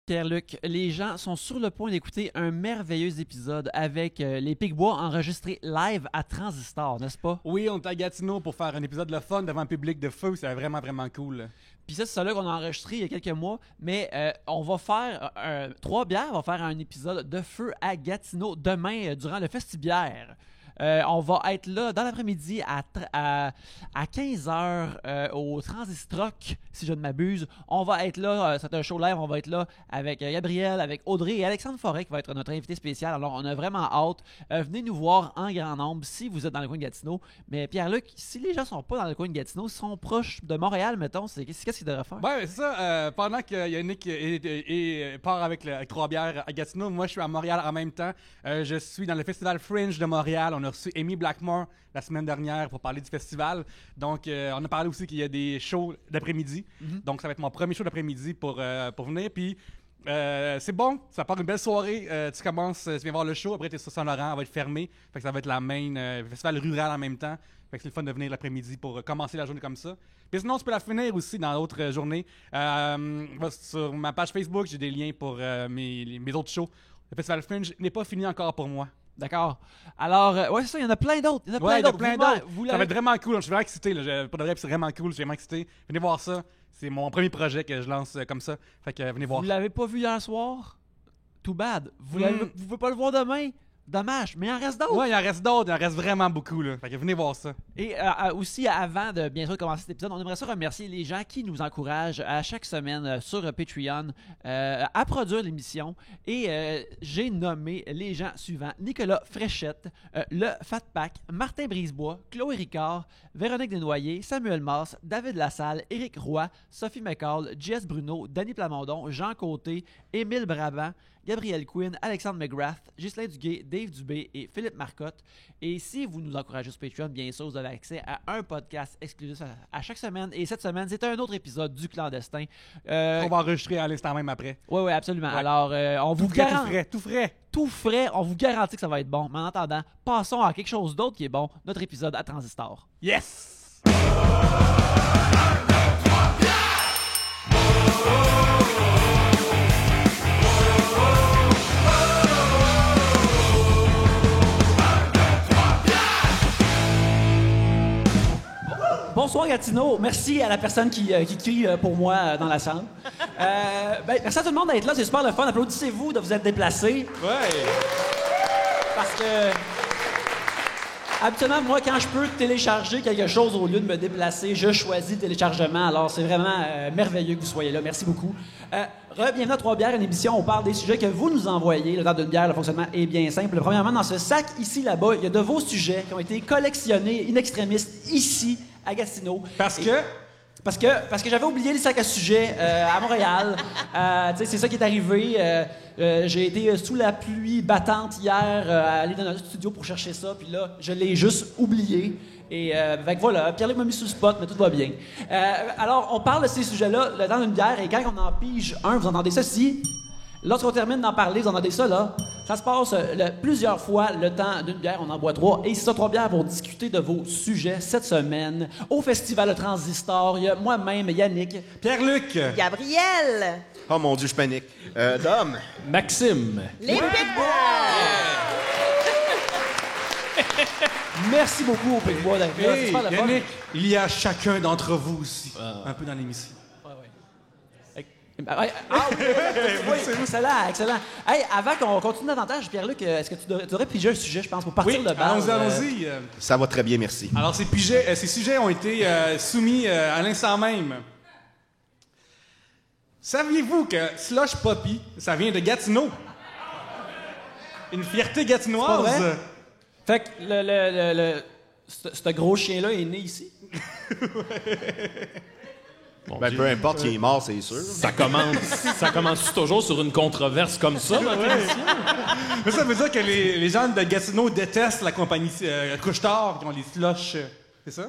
Pierre-Luc, les gens sont sur le point d'écouter un merveilleux épisode avec les Picbois enregistrés live à Transistor, n'est-ce pas? Oui, on est à Gatineau pour faire un épisode de fun devant un public de feu. C'est vraiment, vraiment cool. Puis ça, c'est ça qu'on a enregistré il y a quelques mois. Mais on va faire, Trois Bières va faire un épisode de feu à Gatineau demain durant le Festibière. On va être là dans l'après-midi à 15h au Transistrock, si je ne m'abuse. On va être là, c'est un show live, on va être là avec Gabriel, avec Audrey et Alexandre Forêt qui va être notre invité spécial. Alors, on a vraiment hâte. Venez nous voir en grand nombre si vous êtes dans le coin de Gatineau. Mais Pierre-Luc, si les gens ne sont pas dans le coin de Gatineau, sont proches de Montréal, mettons, qu'est-ce qu'ils devraient faire? Ouais, c'est ça. Pendant que Yannick part avec Trois-Bières à Gatineau, moi, je suis à Montréal en même temps. Je suis dans le Festival Fringe de Montréal. On a reçu Amy Blackmore la semaine dernière pour parler du festival. Donc, on a parlé aussi qu'il y a des shows d'après-midi. Mm-hmm. Donc, ça va être mon premier show d'après-midi pour venir. Puis, c'est bon. Ça part une belle soirée. Tu viens voir le show. Après, tu es sur Saint-Laurent. Elle va être fermée. Fait que ça va être la main festival rural en même temps. Fait que c'est le fun de venir l'après-midi pour commencer la journée comme ça. Puis sinon, tu peux la finir aussi dans d'autres journées. Sur ma page Facebook, j'ai des liens pour mes autres shows. Le Festival Fringe n'est pas fini encore pour moi. D'accord. Alors, ouais, c'est ça, il y en a plein d'autres. Ça va être vraiment cool. Je suis vraiment excité. Pour de vrai, c'est vraiment cool. Je suis vraiment excité. Venez voir ça. C'est mon premier projet que je lance comme ça. Fait que venez voir. Vous l'avez pas vu hier soir? Too bad. Vous pouvez pas le voir demain? Dommage, mais il en reste d'autres. Ouais, il en reste d'autres. Il en reste vraiment beaucoup, là. Fait que venez voir ça. Et aussi, avant de bien sûr commencer cet épisode, on aimerait ça remercier les gens qui nous encouragent à chaque semaine sur Patreon à produire l'émission. Et j'ai nommé les gens suivants: Nicolas Fréchette, le Fat Pack, Martin Brisebois, Chloé Ricard, Véronique Desnoyers, Samuel Mars, David Lassalle, Éric Roy, Sophie McCall, Jess Bruno, Danny Plamondon, Jean Côté, Émile Brabant, Gabriel Quinn, Alexandre McGrath, Ghislain Duguay, Dave Dubé et Philippe Marcotte. Et si vous nous encouragez sur Patreon, bien sûr, vous avez accès à un podcast exclusif à chaque semaine. Et cette semaine, c'est un autre épisode du Clandestin. On va enregistrer à l'instant même après. Oui, absolument. Ouais. Alors, on vous garantit... Tout frais, on vous garantit que ça va être bon. Mais en attendant, passons à quelque chose d'autre qui est bon, notre épisode à Transistor. Yes! Bonsoir Gatineau, merci à la personne qui crie pour moi dans la salle. Merci à tout le monde d'être là, c'est super le fun. Applaudissez-vous de vous être déplacés. Ouais. Parce que habituellement, moi, quand je peux télécharger quelque chose au lieu de me déplacer, je choisis le téléchargement. Alors, c'est vraiment merveilleux que vous soyez là. Merci beaucoup. Bienvenue à Trois Bières, une émission où on parle des sujets que vous nous envoyez. Le temps d'une bière, le fonctionnement est bien simple. Premièrement, dans ce sac ici, là-bas, il y a de vos sujets qui ont été collectionnés in extremis ici, à Gatineau. Parce que j'avais oublié les sacs à sujets à Montréal. C'est ça qui est arrivé. J'ai été sous la pluie battante hier à aller dans notre studio pour chercher ça. Puis là, je l'ai juste oublié. Et voilà, Pierre-Luc m'a mis sur le spot, mais tout va bien. Alors, on parle de ces sujets-là le temps d'une bière. Et quand on en pige un, vous entendez ça ici. Lorsqu'on termine d'en parler, vous entendez ça, là. Ça se passe plusieurs fois le temps d'une bière, on en boit 3. Et c'est ça, 3 bières pour discuter de vos sujets cette semaine. Au Festival Transistor, il y a moi-même, Yannick. Pierre-Luc. Gabriel. Oh mon Dieu, je panique. Dom. Maxime. Les Picbois. Merci beaucoup aux Picbois d'être là. Hey, Yannick, il y a chacun d'entre vous aussi, un peu dans l'émission. Oui, excellent. Hey, avant qu'on continue davantage, Pierre-Luc, est-ce que tu devrais piger un sujet, je pense, pour partir de base? Allons-y. Ça va très bien, merci. Alors, ces sujets ont été soumis à l'instant même. Saviez-vous que Slush Poppy, ça vient de Gatineau? Une fierté gatinoise. Fait que ce gros chien-là est né ici? Peu importe, il est mort, c'est sûr. Ça commence toujours sur une controverse comme ça, votre émission? Mais ça veut dire que les gens de Gatineau détestent la compagnie Couche-Tard qui ont les slushs. C'est ça?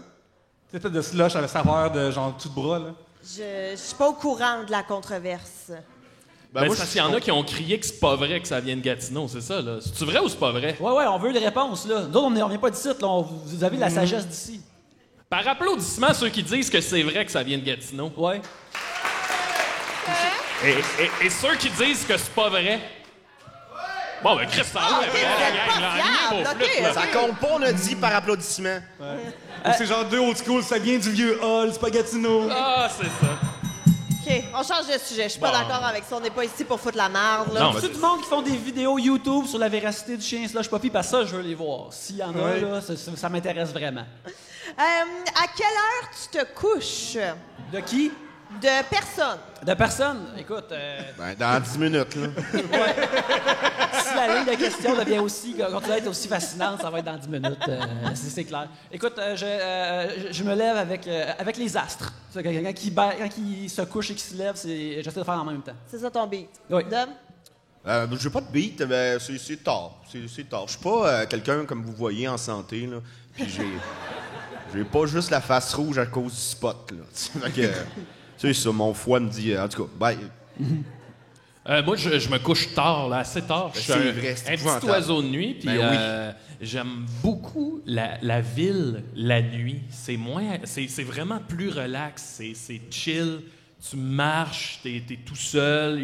C'est peut-être de slush à la saveur de genre tout de bras, là. Je suis pas au courant de la controverse. Parce qu'il y en a qui ont crié que c'est pas vrai que ça vient de Gatineau, c'est ça, là? C'est-tu vrai ou c'est pas vrai? Ouais, on veut des réponses, là. Nous autres, on vient pas d'ici, là. Vous avez la sagesse d'ici. Par applaudissement, ceux qui disent que c'est vrai que ça vient de Gatineau. Ouais. Et ceux qui disent que c'est pas vrai. Bon, ben, Chris, ça va, ok, vous êtes pas fiable, ok, ok. Ça compte pas, on a dit par applaudissement. Ou c'est genre 2 old school, ça vient du vieux hall, Spaghettino. Ah, c'est ça. OK, on change de sujet. Je suis pas d'accord avec ça. On n'est pas ici pour foutre la merde. Là. Non, C'est du monde qui font des vidéos YouTube sur la véracité du chien Slush Puppy, parce que ça, je veux les voir. S'il y en a, Ouais. là, ça m'intéresse vraiment. À quelle heure tu te couches? De qui? De personne. De personne. Écoute, Ben, dans 10 minutes, là. si la ligne de questions devient aussi, continue à être aussi fascinante, ça va être dans 10 minutes. C'est clair. Écoute, je me lève avec les astres. Quand il se couche et qu'il se lève, j'essaie de faire en même temps. C'est ça ton beat. Oui. Dom? J'ai pas de beat, ben, c'est tard. C'est tard. Je suis pas quelqu'un, comme vous voyez, en santé, là. Puis j'ai pas juste la face rouge à cause du spot, là. Fait que, c'est ça, mon foie me dit... en tout cas, bye. Moi, je me couche tard, là, assez tard. Je suis C'est vrai, c'est un petit épouvantable. oiseau de nuit, puis Ben j'aime beaucoup la ville la nuit. C'est vraiment plus relax, c'est chill. Tu marches, t'es tout seul.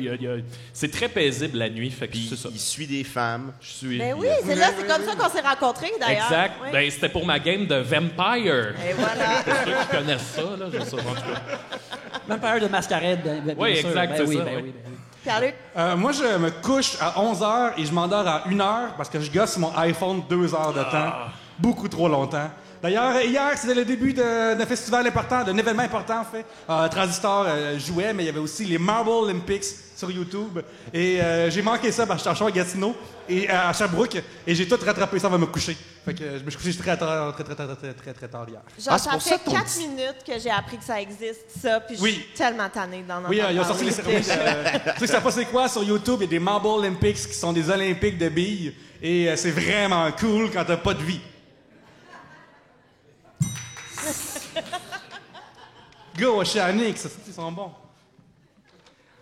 C'est très paisible la nuit, fait que Puis c'est ça. il suit des femmes. Je suis. Ben oui, c'est là, c'est comme ça qu'on s'est rencontrés, d'ailleurs. Exact. Oui. Ben, c'était pour ma game de Vampire. Et voilà. Pour ceux qui connaissent ça, là, je sais pas. En tout cas. Même pas heure de mascarade, bien Oui, sûr. exact, Ben c'est oui, ça, ben oui. oui, ben oui. Pierre-Luc? Moi, je me couche à 11h et je m'endors à 1h parce que je gosse mon iPhone 2 heures de temps. Beaucoup trop longtemps. D'ailleurs, hier, c'était le début d'un festival important, d'un événement important, en fait. Transistor jouait, mais il y avait aussi les Marble Olympics sur YouTube. Et j'ai manqué ça parce que j'étais en show à Gatineau, et à Sherbrooke, et j'ai tout rattrapé ça avant de me coucher. Fait que je me suis couché très tard hier. Genre, c'est ça pour fait ça qu'on 4 dit- minutes que j'ai appris que ça existe, ça, puis je Oui. suis tellement tannée d'en entendre Oui, ils ont sorti les parler. cérémonies. Tu sais que ça pas c'est quoi sur YouTube? Il y a des Marble Olympics qui sont des Olympiques de billes. Et c'est vraiment cool quand t'as pas de vie. Go, Oceanics, ils sont bons.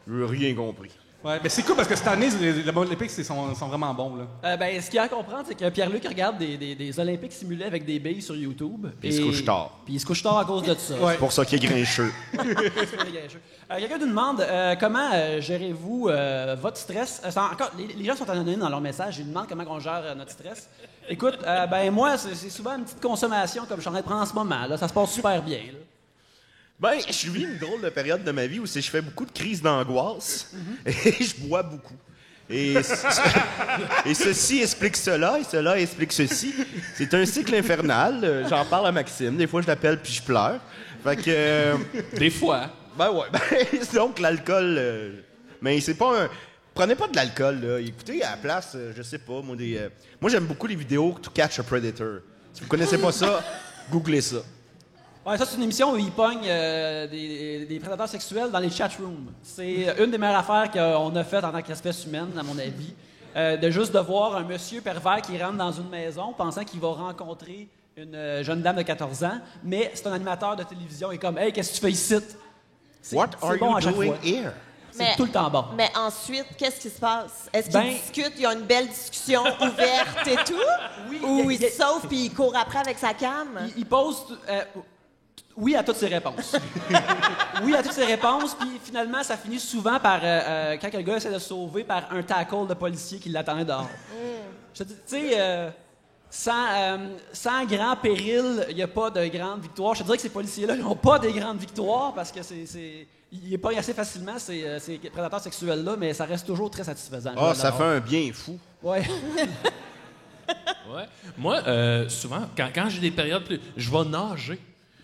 J'ai rien compris. Ouais, mais c'est cool parce que cette année, les Marble Olympics sont vraiment bons, là. Ce qu'il y a à comprendre, c'est que Pierre-Luc regarde des Olympiques simulés avec des billes sur YouTube. Puis il se couche tard. Puis il se couche tard à cause de ça. Ouais. C'est pour ça qu'il est grincheux. Quelqu'un nous demande comment gérez-vous votre stress. Les gens sont anonymes dans leur message. Ils demandent comment on gère notre stress. Écoute, moi, c'est souvent une petite consommation comme je suis en train de prendre en ce moment. Là, ça se passe super bien. Là. Ben, je vis une drôle de période de ma vie où je fais beaucoup de crises d'angoisse et je bois beaucoup. Et ceci explique cela, et cela explique ceci. C'est un cycle infernal. J'en parle à Maxime. Des fois, je l'appelle puis je pleure. Fait que... Des fois. Ben ouais. Donc, l'alcool... mais c'est pas un... Prenez pas de l'alcool, là. Écoutez, à la place, je sais pas, moi, moi, j'aime beaucoup les vidéos To Catch a Predator. Si vous connaissez pas ça, googlez ça. Ouais, ça, c'est une émission où ils pognent des prédateurs sexuels dans les chatrooms. C'est une des meilleures affaires qu'on a faites en tant qu'espèce humaine, à mon avis. De juste de voir un monsieur pervers qui rentre dans une maison pensant qu'il va rencontrer une jeune dame de 14 ans, mais c'est un animateur de télévision et comme « Hey, qu'est-ce que tu fais ici? » What are bon you à chaque doing fois. here? C'est tout le temps bon. Mais ensuite, qu'est-ce qui se passe? Est-ce qu'ils Ben- discutent, ils ont une belle discussion ouverte et tout? Oui, Ou il y a- il se sauve puis il court après avec sa cam? Il pose oui à toutes ses réponses. Oui à toutes ses réponses, puis finalement, ça finit souvent par, quand le gars essaie de se sauver, par un tackle de policier qui l'attendait dehors. Je te dis, tu sais, sans grand péril, il n'y a pas de grande victoire. Je te dirais que ces policiers-là, ils n'ont pas des grandes victoires parce que ils pognent assez facilement ces prédateurs sexuels-là, mais ça reste toujours très satisfaisant. Ah, ça fait un bien fou. Ouais. Ouais. Moi, souvent, quand j'ai des périodes plus. Je vais nager.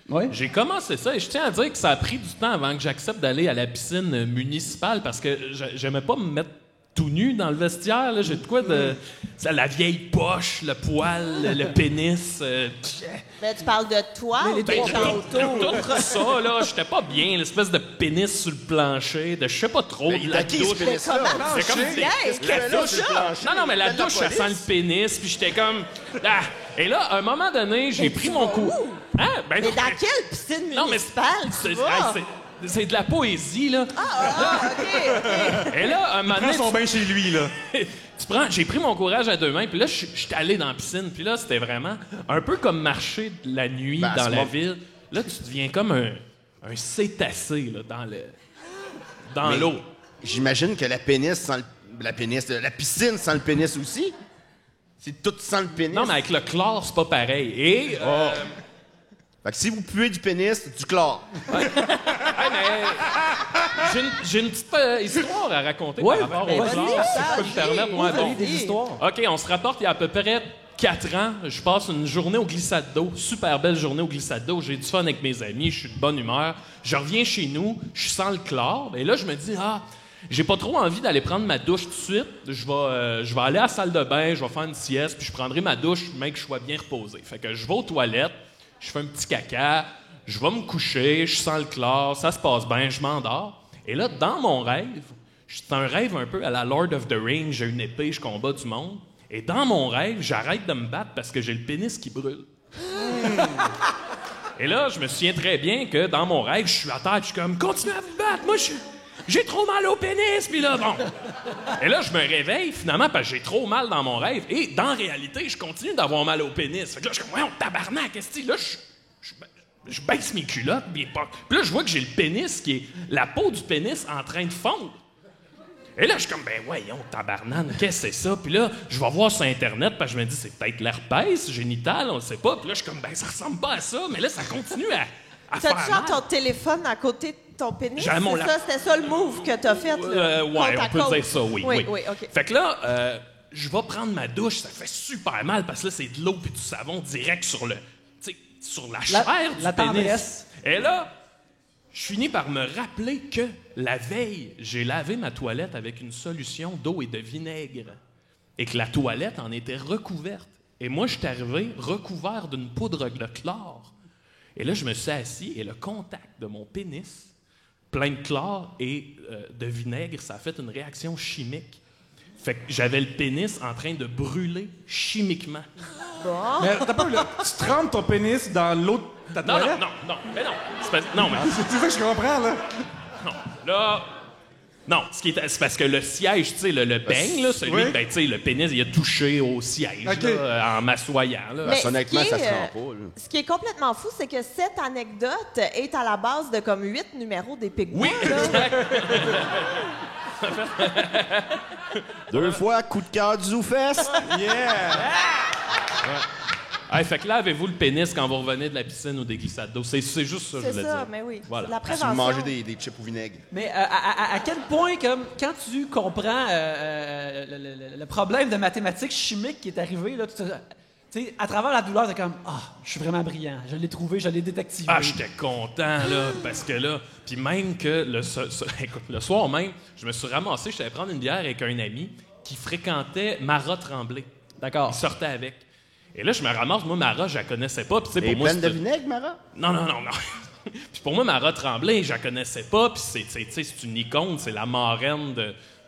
Ouais. J'ai commencé ça et je tiens à dire que ça a pris du temps avant que j'accepte d'aller à la piscine municipale parce que j'aimais pas me mettre tout nu dans le vestiaire. Là. J'ai de quoi de. La vieille poche, le poil, le pénis. Ben, tu parles de toi Mais ou les des trois gens autour? Tout ça, là, j'étais pas bien. L'espèce de pénis sur le plancher, de je sais pas trop. Mais de il la t'a qui, ce douche. pénis-là? C'est comme Bien, la douche. sur le plancher? Non, mais la Appelle la douche, ça sent police. le pénis, puis j'étais comme. Ah! Et là, à un moment donné, j'ai pris mon coup. Hein? Ben, Mais dans quelle piscine non, mais municipale tu vas? c'est de la poésie, là. OK. Et là, un moment Prends donné, son bain chez lui, là. j'ai pris mon courage à deux mains, puis là, je suis allé dans la piscine, puis là, c'était vraiment un peu comme marcher la nuit Ben, à dans ce la moment- ville. Là, tu deviens comme un cétacé, là, dans l'eau. j'imagine que la piscine sans le pénis aussi. C'est tout sans le pénis. Non, mais avec le chlore, c'est pas pareil. Et... Fait que si vous puez du pénis, du chlore. Hey, mais j'ai une petite histoire à raconter Ouais, par rapport ben, au vas-y, chlore, si je peux me permettre. Ouais, bon. des histoires. OK, on se rapporte il y a à peu près 4 ans. Je passe une journée au glissade d'eau. Super belle journée au glissade d'eau. J'ai du fun avec mes amis. Je suis de bonne humeur. Je reviens chez nous. Je sens le chlore. Et là, je me dis, j'ai pas trop envie d'aller prendre ma douche tout de suite. Je vais aller à la salle de bain. Je vais faire une sieste. Puis je prendrai ma douche, mais que je sois bien reposé. Fait que je vais aux toilettes. Je fais un petit caca. Je vais me coucher. Je sens le chlore. Ça se passe bien. Je m'endors. Et là, dans mon rêve, c'est un rêve un peu à la Lord of the Rings. J'ai une épée, je combats du monde. Et dans mon rêve, j'arrête de me battre parce que j'ai le pénis qui brûle. Et là, je me souviens très bien que dans mon rêve, je suis à terre, je suis comme, continuez à vous battre, moi, j'ai trop mal au pénis, puis là, bon. Et là, je me réveille, finalement, parce que j'ai trop mal dans mon rêve. Et dans la réalité, je continue d'avoir mal au pénis. Fait que là, je suis comme, ouais, on tabarnak, qu'est-ce que là, je baisse mes culottes, puis là, je vois que j'ai le pénis qui est la peau du pénis en train de fondre. Et là, je suis comme, ben voyons, tabarnane, qu'est-ce que c'est ça? Puis là, je vais voir sur Internet, parce que je me dis, c'est peut-être l'herpès génital, on le sait pas. Puis là, je suis comme, ben ça ressemble pas à ça, mais là, ça continue à faire T'as-tu mal. genre ton téléphone à côté de ton pénis? J'avais mon C'était ça le move que t'as fait, là? Ouais, Côte à on peut côte. dire ça, oui. Oui, OK. Fait que là, je vais prendre ma douche, ça fait super mal, parce que là, c'est de l'eau puis du savon direct sur la chair du la pénis. tendresse. Et là, je finis par me rappeler que la veille, j'ai lavé ma toilette avec une solution d'eau et de vinaigre. Et que la toilette en était recouverte. Et moi, je suis arrivé recouvert d'une poudre de chlore. Et là, je me suis assis et le contact de mon pénis, plein de chlore et de vinaigre, ça a fait une réaction chimique. Fait que j'avais le pénis en train de brûler chimiquement. Mais t'as pas, là, tu trempes ton pénis dans l'eau de ta Non, toilette? mais non. Non, mais C'est ça que je comprends, là. non. Là... Non, c'est parce que le siège, tu sais, le beigne, là, celui, oui. ben, tu sais, le pénis, il a touché au siège, OK. là, en m'assoyant, là. Mais honnêtement, ce qui ça se est, rend pas, là. Ce qui est complètement fou, c'est que cette anecdote est à la base de comme 8 numéros des Pigbois. Oui, là. exact. 2 fois, coup de cœur du ZooFest. Yeah! Hey, fait que là, avez-vous le pénis quand vous revenez de la piscine ou des glissades d'eau? C'est juste ça, je C'est voulais ça, dire. mais oui. Voilà. C'est de la Si vous prévention. mangez des chips au vinaigre. Mais à quel point, comme, quand tu comprends le problème de mathématiques chimiques qui est arrivé, là, tu sais, à travers la douleur, t'es comme, je suis vraiment brillant, je l'ai trouvé, je l'ai détectivé. Ah, j'étais content, là, parce que là... Puis même que écoute, le soir même, je me suis ramassé, j'étais allé prendre une bière avec un ami qui fréquentait Mara Tremblay. D'accord. Il sortait avec. Et là, je me ramasse, moi, Mara, je la connaissais pas. Puis, tu sais, Et pour moi, pleine de c'était- vinaigre, Mara? Non. Puis pour moi, Mara Tremblay, je la connaissais pas. Puis c'est une icône, c'est la marraine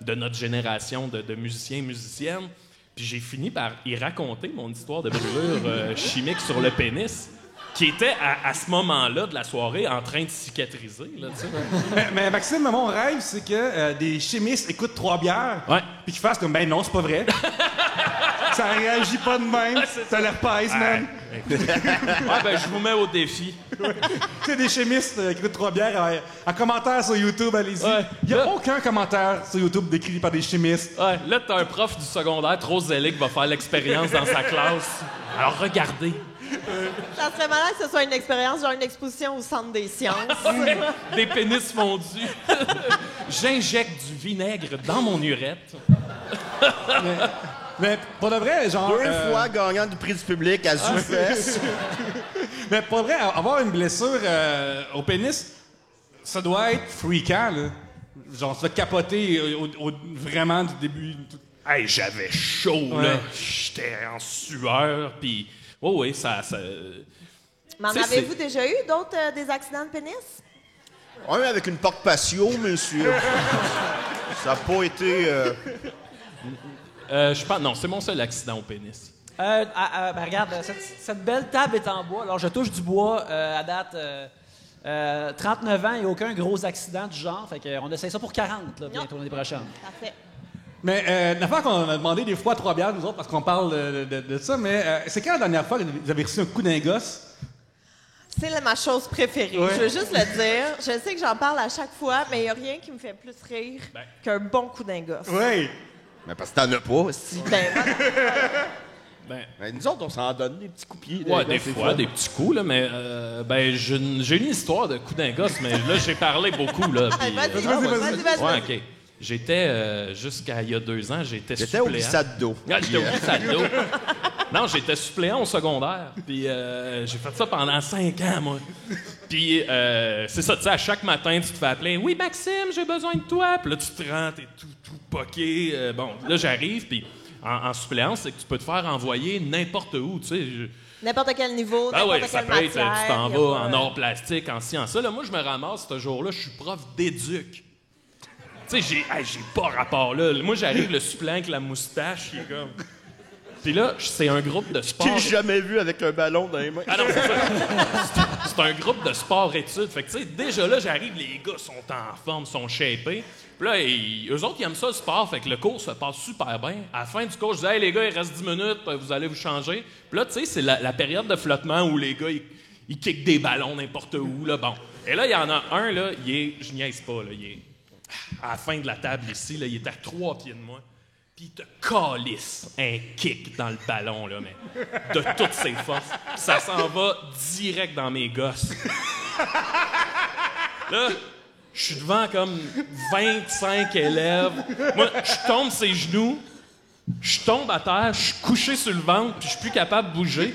de notre génération de musiciens et musiciennes. Puis j'ai fini par y raconter mon histoire de brûlure chimique sur le pénis, qui était à ce moment-là de la soirée en train de cicatriser. Là, tu sais. Mais Maxime, mon rêve, c'est que des chimistes écoutent 3 bières, Ouais. puis qu'ils fassent comme, ben non, c'est pas vrai. Ça réagit pas de même. Ça leur pèse, man. Ouais, ben, je vous mets au défi. Tu sais, des chimistes qui écoutent 3 bières, en commentaire sur YouTube, allez-y. Ouais. Il y a Là- aucun commentaire sur YouTube décrit par des chimistes. Ouais, là, t'as un prof du secondaire trop zélé qui va faire l'expérience dans sa classe. Alors, regardez. Ça serait malin que ce soit une expérience, genre une exposition au Centre des sciences. Des pénis fondus. J'injecte du vinaigre dans mon urètre. Mais pour de vrai, genre... 2 fois gagnant du prix du public à ZooFest. Mais pour de vrai, avoir une blessure au pénis, ça doit être freakant, là. Genre, ça doit te capoter vraiment du début. Hey, j'avais chaud, Ouais. là. J'étais en sueur, puis... Oh oui, ça... Mais en Tu sais, avez-vous déjà eu d'autres des accidents de pénis? Un avec une porte patio, monsieur. Ça n'a pas été... je pense... Non, c'est mon seul accident au pénis. Ben regarde, cette belle table est en bois. Alors, je touche du bois à date 39 ans et aucun gros accident du genre. Fait qu'on essaie ça pour 40 là, bientôt l'année prochaine. Parfait. Mais une affaire qu'on a demandé des fois 3 bières, nous autres, parce qu'on parle de ça, mais c'est quand la dernière fois que vous avez reçu un coup d'un gosse? C'est ma chose préférée. Ouais. Je veux juste le dire. Je sais que j'en parle à chaque fois, mais il n'y a rien qui me fait plus rire qu'un bon coup d'un gosse. Oui. Mais parce que t'en as pas, aussi. Ben, Nous autres, on s'en donne des petits coups de pied. ouais, des fois, des petits coups, là, mais j'ai une histoire de coup d'un gosse, mais là, j'ai parlé beaucoup, là. puis, Vas-y. ouais, OK. J'étais, jusqu'à il y a 2 ans, j'étais J'étais au suppléant. glissade d'eau. Ah, j'étais au glissade d'eau. Non, j'étais suppléant au secondaire. Puis j'ai fait ça pendant 5 ans, moi. Puis c'est ça, tu sais, à chaque matin, tu te fais appeler. Oui, Maxime, j'ai besoin de toi. Puis là, tu te rends, t'es tout poqué. Bon, là, j'arrive, puis en suppléance, c'est que tu peux te faire envoyer n'importe où, tu sais. N'importe quel niveau, Ah n'importe ouais, ça quelle peut être, matière. tu t'en y a vas pas- en art plastique, en sciences. Ça, là, moi, je me ramasse ce jour-là, je suis prof d'éduc. Tu sais, j'ai pas rapport là. Moi, j'arrive le suppléant avec la moustache, il est comme. Puis là, c'est un groupe de sport. J'ai jamais vu avec un ballon dans les mains. Ah non, c'est ça. C'est un groupe de sport-études. Fait que, tu sais, déjà là, j'arrive, les gars sont en forme, sont shapés. Puis là, eux autres, ils aiment ça, le sport. Fait que le cours se passe super bien. À la fin du cours, je dis, hey, les gars, il reste 10 minutes, vous allez vous changer. Puis là, tu sais, c'est la période de flottement où les gars, ils kickent des ballons n'importe où, là. Bon. Et là, il y en a un, là, je niaise pas, là, il est à la fin de la table ici, là, il est à 3 pieds de moi. Puis il te calisse un kick dans le ballon, là, mais de toutes ses forces. Puis ça s'en va direct dans mes gosses. Là, je suis devant comme 25 élèves. Moi, je tombe ses genoux, je tombe à terre, je suis couché sur le ventre, puis je suis plus capable de bouger.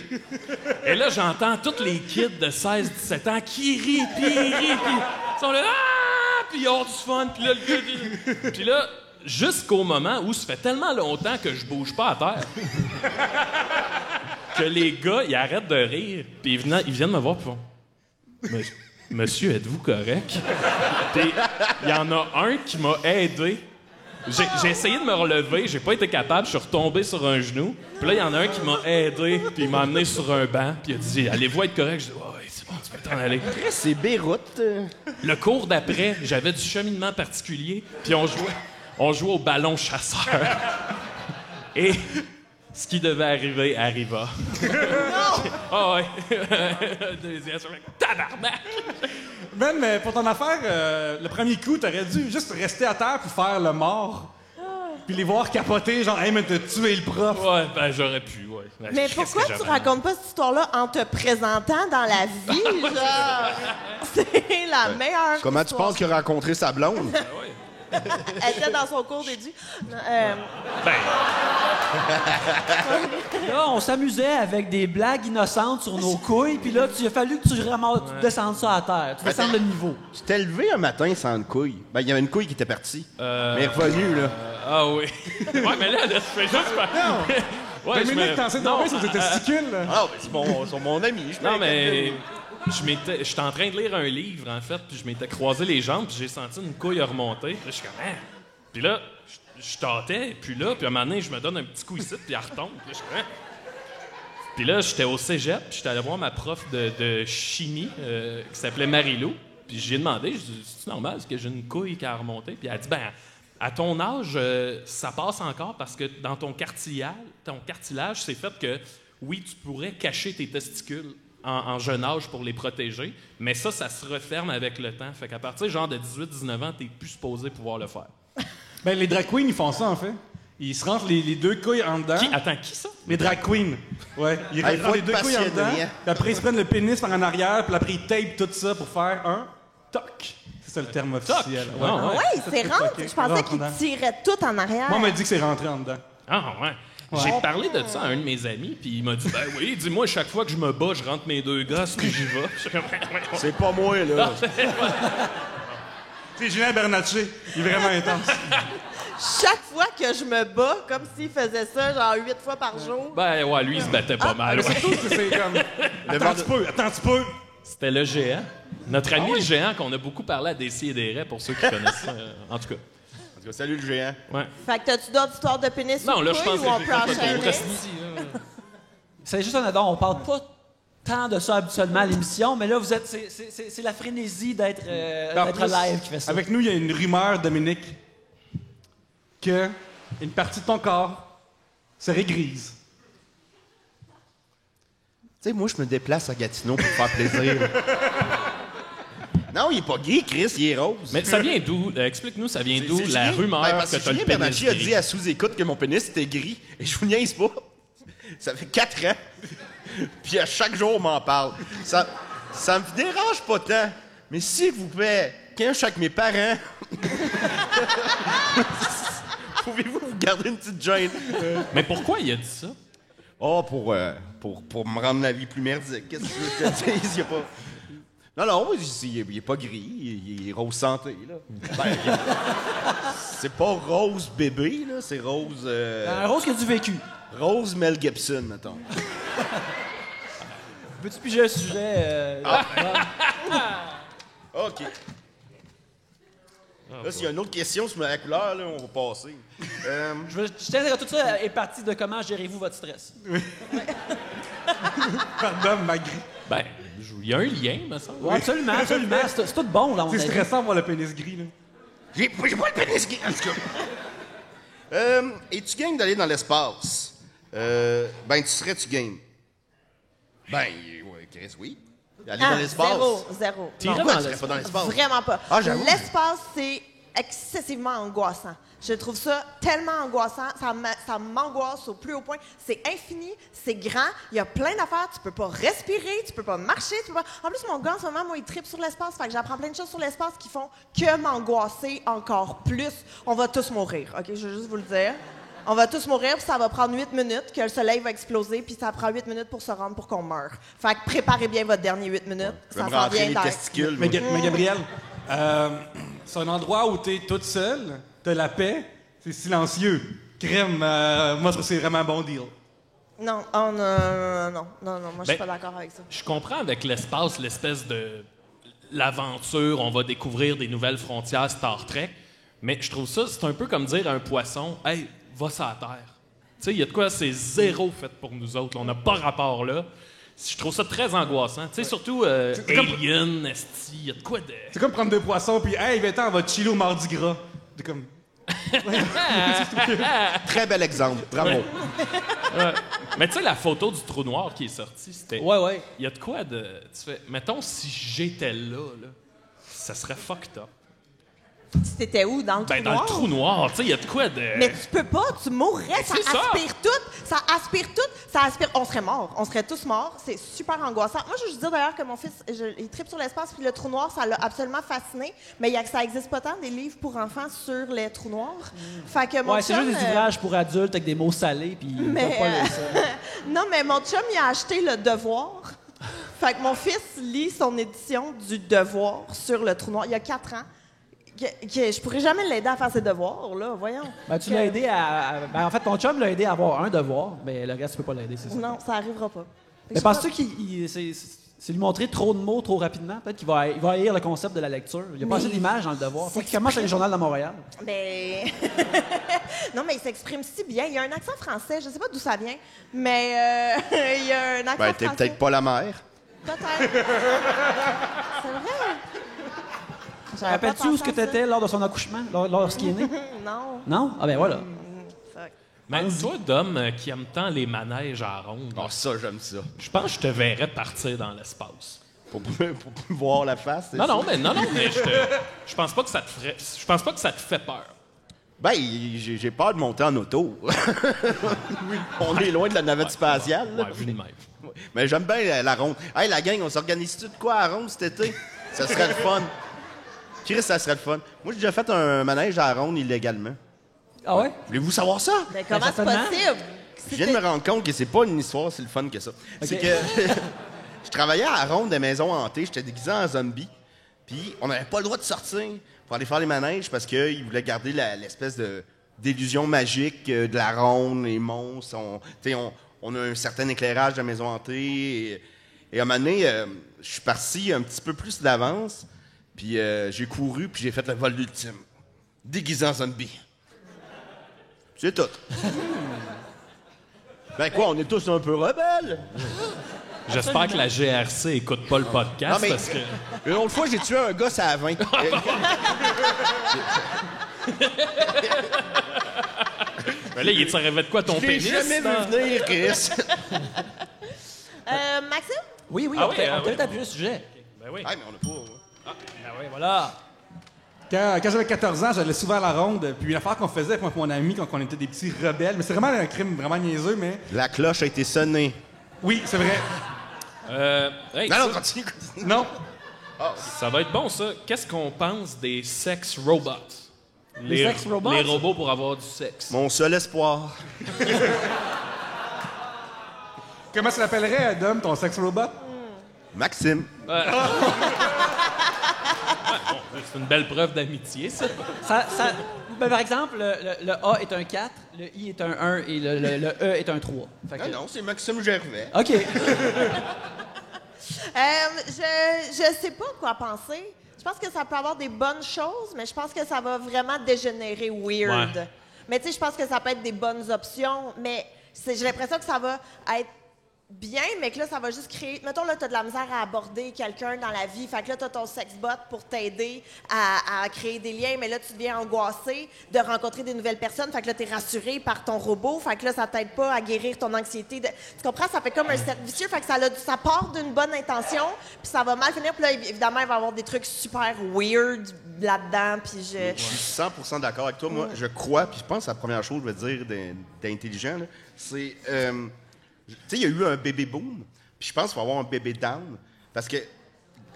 Et là, j'entends tous les kids de 16-17 ans qui rient, puis ils rient, puis ils sont là, ah! Puis ils ont du fun, puis là, le gars, puis là, jusqu'au moment où ça fait tellement longtemps que je bouge pas à terre que les gars, ils arrêtent de rire, puis ils viennent me voir, puis ils font Monsieur, êtes-vous correct? Puis il y en a un qui m'a aidé. J'ai essayé de me relever, j'ai pas été capable, je suis retombé sur un genou. Puis là, il y en a un qui m'a aidé, puis il m'a emmené sur un banc, puis il a dit allez-vous être correct? Je dis ouais, c'est bon, tu peux t'en aller. Après, c'est Beyrouth. Le cours d'après, j'avais du cheminement particulier, puis on jouait au ballon chasseur. Et ce qui devait arriver arriva. Non! Ah ouais. Deuxième, je suis like, tabarnak! Ben, mais pour ton affaire, le premier coup, t'aurais dû juste rester à terre puis faire le mort. Puis les voir capoter, genre, hey, mais t'as tué le prof. Ouais, ben j'aurais pu, ouais. Ben, Mais qu'est-ce pourquoi que tu j'aurais- racontes pas cette histoire-là en te présentant dans la vie, genre? C'est la meilleure Comment tu histoire. penses qu'il a rencontré sa blonde? Elle était dans son cours d'édu. Ben, Là, on s'amusait avec des blagues innocentes sur nos couilles, puis là, il a fallu que tu descendes ça à terre. Tu descendes le niveau. Tu t'es levé un matin sans une couille. Ben, il y avait une couille qui était partie. Mais elle est revenue, là. ah oui. Ouais, mais là, je fais juste pas. Ouais, je Dominique, me- t'en sais Non, tomber sur tes testicules. là. Ah, ben, c'est mon ami. Non, mais j'étais en train de lire un livre, en fait, puis je m'étais croisé les jambes, puis j'ai senti une couille remonter. Puis là, je suis comme, hein? Puis là, je tâtais, puis là, puis à un moment donné, je me donne un petit coup ici, puis elle retombe. Puis là, je suis comme, hein? Puis là, j'étais au cégep, puis j'étais allé voir ma prof de chimie, qui s'appelait Marie-Lou. Puis j'ai demandé, je dis, c'est normal, est-ce que j'ai une couille qui a remonté? Puis elle a dit, ben, à ton âge, ça passe encore parce que dans ton cartilage, c'est fait que, oui, tu pourrais cacher tes testicules en jeune âge pour les protéger, mais ça se referme avec le temps. Fait qu'à partir genre de 18-19 ans, t'es plus supposé pouvoir le faire. Ben, les drag queens, ils font ça, en fait. Ils se rentrent les deux couilles en dedans. Attends, qui ça? Les drag queens. Ouais. Ils Hey, faut rentrent les être deux couilles en passionné, dedans. hein. Puis après, ils se prennent le pénis par en arrière. Puis après, ils tapent tout ça pour faire un toc. C'est ça le terme officiel. Ouais. Ah, ouais. Oui, c'est rentre. ok. Je pensais Rentre qu'il dedans. tirait tout en arrière. Moi, on m'a dit que c'est rentré en dedans. Ah, ouais. J'ai parlé de ça à un de mes amis, puis il m'a dit, ben oui, dis-moi, chaque fois que je me bats, je rentre mes deux gosses, puis j'y vais. Je suis comme, C'est pas moi, là. C'est Julien Bernatchez. Il est vraiment intense. Chaque fois que je me bats, comme s'il faisait ça, genre 8 fois par jour. Ben ouais, lui, il se battait pas mal. Mais ouais. surtout, c'est comme. Attends un petit peu. C'était le géant. Notre ami le géant, qu'on a beaucoup parlé à Décis-et-des-Raies, pour ceux qui connaissent ça. En tout cas. En tout cas, salut le géant. Ouais. Fait que t'as-tu d'autres histoires de pénis Non, ou là, de je couilles pense ou on que peut j'ai fait le tour. enchaîner? C'est juste un addon. On parle pas tant de ça habituellement à l'émission, mais là, vous êtes, c'est la frénésie d'être En d'être plus, live qui fait ça. Avec nous, il y a une rumeur, Dominique, que une partie de ton corps serait grise. sais, moi, je me déplace à Gatineau pour faire plaisir. Non, il est pas gay, Chris, il est rose. Mais ça vient d'où? Explique-nous, ça vient d'où C'est la Julien. rumeur Parce que t'as le Julien pénis Bernacchi a gris? dit à sous-écoute que mon pénis était gris. Et je vous niaise pas. Ça fait 4 ans. Puis à chaque jour, on m'en parle. Ça me dérange pas tant. Mais s'il vous plaît, quand je suis avec mes parents, pouvez-vous vous garder une petite gêne? Mais pourquoi il a dit ça? Oh, pour me rendre la vie plus merdique. Qu'est-ce que tu veux que je te dise? Il y a pas... Non, il est pas gris. Il est rose santé, là. Ben, c'est pas rose bébé, là. C'est rose... Un rose qui a du vécu. Rose Mel Gibson, mettons. Peux-tu piger un sujet? OK. Là, s'il y a une autre question sur la couleur, là, on va passer. Je tiens tout ça est parti de comment gérez-vous votre stress. Pardon, Magri. Ben, il y a un lien, me semble. Ouais, absolument. C'est tout bon, là, on C'est a dit. stressant voir le pénis gris, là. J'ai pas le pénis gay, en tout cas. Es-tu game d'aller dans l'espace? Ben, tu game? Ben, ouais, Chris, oui. Aller dans l'espace. Zéro. T'irais Pourquoi dans tu serais pas dans l'espace? Vraiment pas. Ah, j'avoue. L'espace, c'est excessivement angoissant. Je trouve ça tellement angoissant. Ça m'angoisse au plus haut point. C'est infini, c'est grand. Il y a plein d'affaires. Tu peux pas respirer, tu peux pas marcher. Tu peux pas... En plus, mon gars, en ce moment, moi, il tripe sur l'espace. Fait que j'apprends plein de choses sur l'espace qui font que m'angoisser encore plus. On va tous mourir, OK? Je veux juste vous le dire. On va tous mourir, puis ça va prendre 8 minutes, que le soleil va exploser, puis ça prend 8 minutes pour se rendre pour qu'on meure. Fait que préparez bien votre dernier 8 minutes. Je vais Ça me s'en rentrer vient les dans... testicules. Mais, moi. mais Gabriel, c'est un endroit où t'es toute seule, t'as la paix, c'est silencieux. Crème, moi, c'est vraiment un bon deal. Non, non, moi, je suis Ben, pas d'accord avec ça. Je comprends avec l'espace, l'espèce de l'aventure, on va découvrir des nouvelles frontières Star Trek, mais je trouve ça, c'est un peu comme dire à un poisson, « Hey, va sur la Terre. » Tu sais, il y a de quoi, c'est zéro fait pour nous autres. On n'a pas rapport là. Je trouve ça très angoissant. Tu sais, surtout Alien, Esti, il y a de quoi de... C'est comme prendre 2 poissons, puis hey, viens-t'en, on va chiller au Mardi Gras. C'est comme... Très bel exemple. Bravo. Mais tu sais, la photo du trou noir qui est sortie, c'était... Ouais. Il y a de quoi de... Tu fais, mettons, si j'étais là, ça serait fucked up. C'était où? Dans le trou Ben, dans noir? le trou noir, tu sais, il y a de quoi de... Mais tu peux pas, tu mourrais, ça c'est ça. aspire tout, ça aspire, on serait morts, on serait tous morts, c'est super angoissant. Moi, je veux juste dire d'ailleurs que mon fils, il tripe sur l'espace, puis le trou noir, ça l'a absolument fasciné, mais ça existe pas tant des livres pour enfants sur les trous noirs. Fait que mon Ouais, c'est chum, juste des ouvrages pour adultes avec des mots salés, puis ils mais, peuvent pas lire ça. non, mais mon chum, il a acheté Le Devoir. Fait que mon fils lit son édition du Devoir sur le trou noir. Il y a 4 ans. Je pourrais jamais l'aider à faire ses devoirs, là, voyons. Ben, tu l'as aidé Ben, en fait, ton chum l'a aidé à avoir un devoir, mais le reste, tu peux pas l'aider, c'est ça. Non, ça arrivera pas. Mais penses-tu qu'il c'est lui montrer trop de mots trop rapidement? Peut-être qu'il va haïr le concept de la lecture. Il n'y a pas assez d'images dans le devoir. Faut qu'il commence avec le Journal de Montréal. Ben... non, mais il s'exprime si bien. Il y a un accent français, je sais pas d'où ça vient, mais il y a un accent Ben, t'es français. peut-être pas la mère. Peut-être. C'est vrai? Rappelles-tu où ce que tu étais lors de son accouchement, lorsqu'il est né? Non. Non? Ah ben voilà. Fuck. Mais toi, d'homme qui aime tant les manèges à ronde, Ah, ça, j'aime ça. je pense que je te verrais partir dans l'espace. Pour voir la face. c'est Non, ça? non, mais je pense pas que ça te ferait... Je pense pas que ça te fait peur. Ben, j'ai peur de monter en auto. On est loin de la navette spatiale. là. Ouais, vu de même. Mais j'aime bien la ronde. Hey, la gang, on s'organise-tu de quoi à la ronde cet été? Ça serait le fun. Chris, ça serait le fun. Moi, j'ai déjà fait un manège à la ronde illégalement. Ah ouais? Voulez-vous savoir ça? Mais comment c'est certainement. possible? Je viens de me rendre compte que c'est pas une histoire si le fun que ça. C'est que je travaillais à la ronde des maisons hantées, j'étais déguisé en zombie. Puis on n'avait pas le droit de sortir pour aller faire les manèges parce qu'ils voulaient garder l'espèce d'illusion magique de la ronde, les monstres. On a un certain éclairage de la maison hantée. Et à un moment donné, je suis parti un petit peu plus d'avance. Puis j'ai couru, puis j'ai fait le vol ultime. Déguisé en zombie. C'est tout. Ben quoi, on est tous un peu rebelles. J'espère que la GRC écoute pas le podcast Non, mais- parce que... Une autre fois, j'ai tué un gars à 20. Ben là, il te rêvait de quoi ton Je l'ai pénis? jamais vu dans- venir, Chris. Maxime? Oui, Ah on oui, t'a oui. appuyé le sujet. Ben oui. Ah, mais on n'a pas. Ah oui, voilà. Quand j'avais 14 ans, j'allais souvent à la ronde. Puis une affaire qu'on faisait avec moi et mon ami quand on était des petits rebelles. Mais c'est vraiment un crime vraiment niaiseux, mais... La cloche a été sonnée. Oui, c'est vrai. Hey, Non, ça, non, continue. Non. ça va être bon, ça. Qu'est-ce qu'on pense des sex robots? Les sex robots? Les robots pour avoir du sexe. Mon seul espoir. Comment ça s'appellerait, Adam, ton sex robot? Maxime. C'est une belle preuve d'amitié, ça. Ben, par exemple, le A est un 4, le I est un 1 et le E est un 3. Fait que- Non, non, c'est Maxime Gervais. OK. Je sais pas quoi penser. Je pense que ça peut avoir des bonnes choses, mais je pense que ça va vraiment dégénérer weird. Ouais. Mais tu sais, je pense que ça peut être des bonnes options, mais j'ai l'impression que ça va être bien, mais que là, ça va juste créer... Mettons, là, t'as de la misère à aborder quelqu'un dans la vie, fait que là, t'as ton sexbot pour t'aider à créer des liens, mais là, tu deviens angoissé de rencontrer des nouvelles personnes, fait que là, t'es rassuré par ton robot, fait que là, ça t'aide pas à guérir ton anxiété. Tu comprends? Ça fait comme un cercle vicieux, fait que ça part d'une bonne intention, puis ça va mal finir, puis là, évidemment, il va y avoir des trucs super weird là-dedans, puis Je suis 100% d'accord avec toi. Moi, je crois, puis je pense que la première chose que je veux dire d'intelligent, là, c'est... tu sais, il y a eu un bébé boom, puis je pense qu'il va y avoir un bébé down, parce que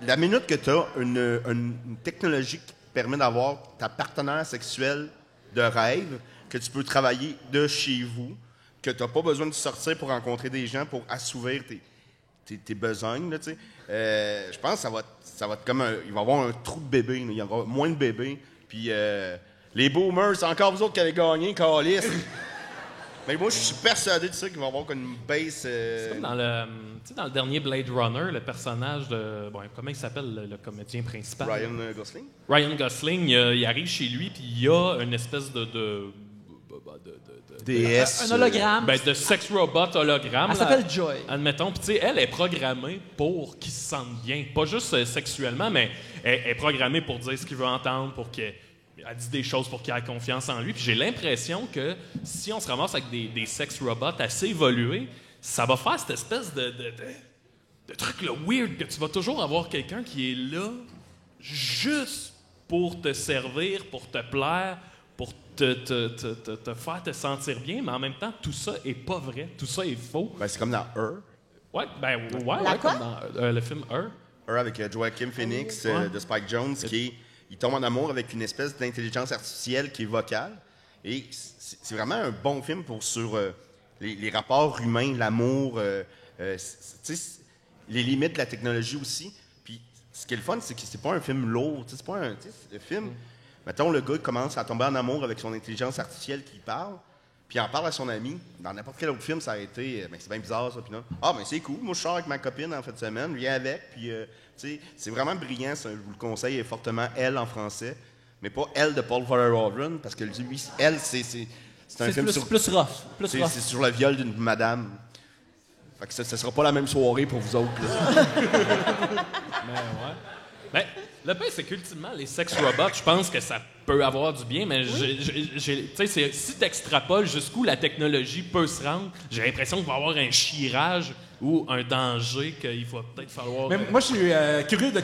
la minute que tu as une technologie qui permet d'avoir ta partenaire sexuelle de rêve, que tu peux travailler de chez vous, que tu n'as pas besoin de sortir pour rencontrer des gens pour assouvir tes besognes, là, tu sais, je pense que ça va être comme il va y avoir un trou de bébé, là, il y aura moins de bébés, puis les boomers, c'est encore vous autres qui avez gagné, câlisse. Mais moi, je suis persuadé de ça qu'il va y avoir comme une base. Comme dans le dernier Blade Runner, le personnage de... Bon, comment il s'appelle, le comédien principal? Ryan Gosling. Ryan Gosling, il arrive chez lui, puis il y a une espèce DS. Un hologramme. de sex robot hologramme. Elle là. s'appelle Joy. Admettons, puis tu sais, elle est programmée pour qu'il se sente bien. Pas juste sexuellement, mais elle est programmée pour dire ce qu'il veut entendre, pour qu'elle dit des choses pour qu'il ait confiance en lui. Puis j'ai l'impression que si on se ramasse avec des sex robots assez évolués, ça va faire cette espèce de truc là, weird, que tu vas toujours avoir quelqu'un qui est là juste pour te servir, pour te plaire, pour te faire te sentir bien, mais en même temps, tout ça est pas vrai, tout ça est faux. Ben, c'est comme dans Her. Ouais, La quoi? comme dans le film Her. Her avec Joaquin Phoenix de Spike Jonze, il tombe en amour avec une espèce d'intelligence artificielle qui est vocale. Et c'est vraiment un bon film sur les rapports humains, l'amour, les limites de la technologie aussi. Puis ce qui est le fun, c'est que c'est pas un film lourd. C'est pas un le film. Mettons, le gars il commence à tomber en amour avec son intelligence artificielle qui parle, puis il en parle à son ami. Dans n'importe quel autre film, ça a été... c'est bien bizarre, ça. Puis non. Ah, ben c'est cool. Moi, je sors avec ma copine en fin de semaine. Viens avec. Puis, c'est vraiment brillant. Ça, je vous le conseille fortement. Elle, en français. Mais pas Elle de Paul Verhoeven, parce que lui, Elle, c'est un film plus rough. C'est sur le viol d'une madame. Fait que ça sera pas la même soirée pour vous autres. Là. Ben, le pire, c'est qu'ultimement, les sex robots, je pense que ça peut avoir du bien, mais si tu extrapoles jusqu'où la technologie peut se rendre, j'ai l'impression qu'il va y avoir un chirage ou un danger qu'il va peut-être falloir... Mais moi, je suis curieux de...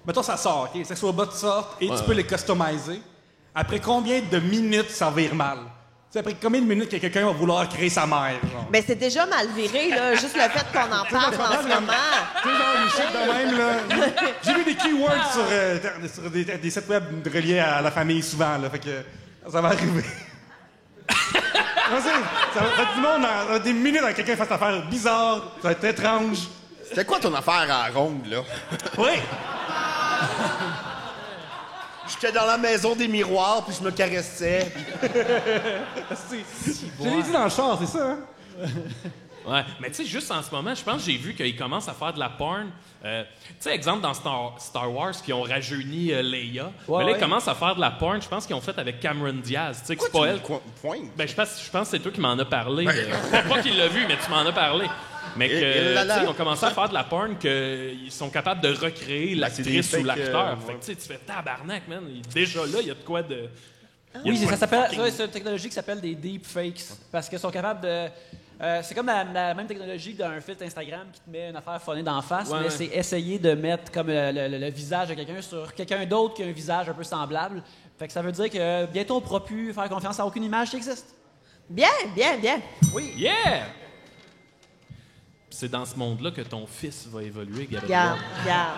Mettons, ça sort, OK? Les sex robots sortent et tu peux les customiser. Après combien de minutes ça vire mal? Tu sais, après combien de minutes que quelqu'un va vouloir créer sa mère, genre? Mais c'est déjà mal viré, là, juste le fait qu'on en parle en ce moment. Tu sais, genre, les shit de même, là. J'ai vu des keywords sur des sites web reliés à la famille souvent, là. Fait que ça va arriver. Ça va être du monde dans des minutes avec quelqu'un qui fasse une affaire bizarre. Ça va être étrange. C'était quoi ton affaire à la ronde, là? Oui! J'étais dans la maison des miroirs, puis je me caressais. Je l'ai dit dans le char, c'est ça, hein? Ouais, mais tu sais, juste en ce moment, je pense que j'ai vu qu'ils commencent à faire de la porn. Tu sais, exemple, dans Star Wars, qui ont rajeuni Leia. Mais là, ils commencent à faire de la porn, je pense qu'ils ont fait avec Cameron Diaz. Tu sais, que c'est pas elle. Ben, je pense que c'est toi qui m'en as parlé. Pas qu'il l'a vu, mais tu m'en as parlé. Mais que, ils ont commencé à faire de la porn qu'ils sont capables de recréer l'actrice ou l'acteur. Fait que tu sais, tu fais tabarnak, man. Déjà là, il y a de quoi de... Oui, ça s'appelle, c'est une technologie qui s'appelle des deepfakes. Parce qu'ils sont capables de... C'est comme la même technologie d'un filtre Instagram qui te met une affaire phonée d'en face, Ouais, mais ouais. c'est essayer de mettre comme le visage de quelqu'un sur quelqu'un d'autre qui a un visage un peu semblable. Fait que ça veut dire que bientôt on ne pourra plus faire confiance à aucune image qui existe. Bien, bien, bien. Yeah! C'est dans ce monde-là que ton fils va évoluer, Gabriel. Regarde, regarde.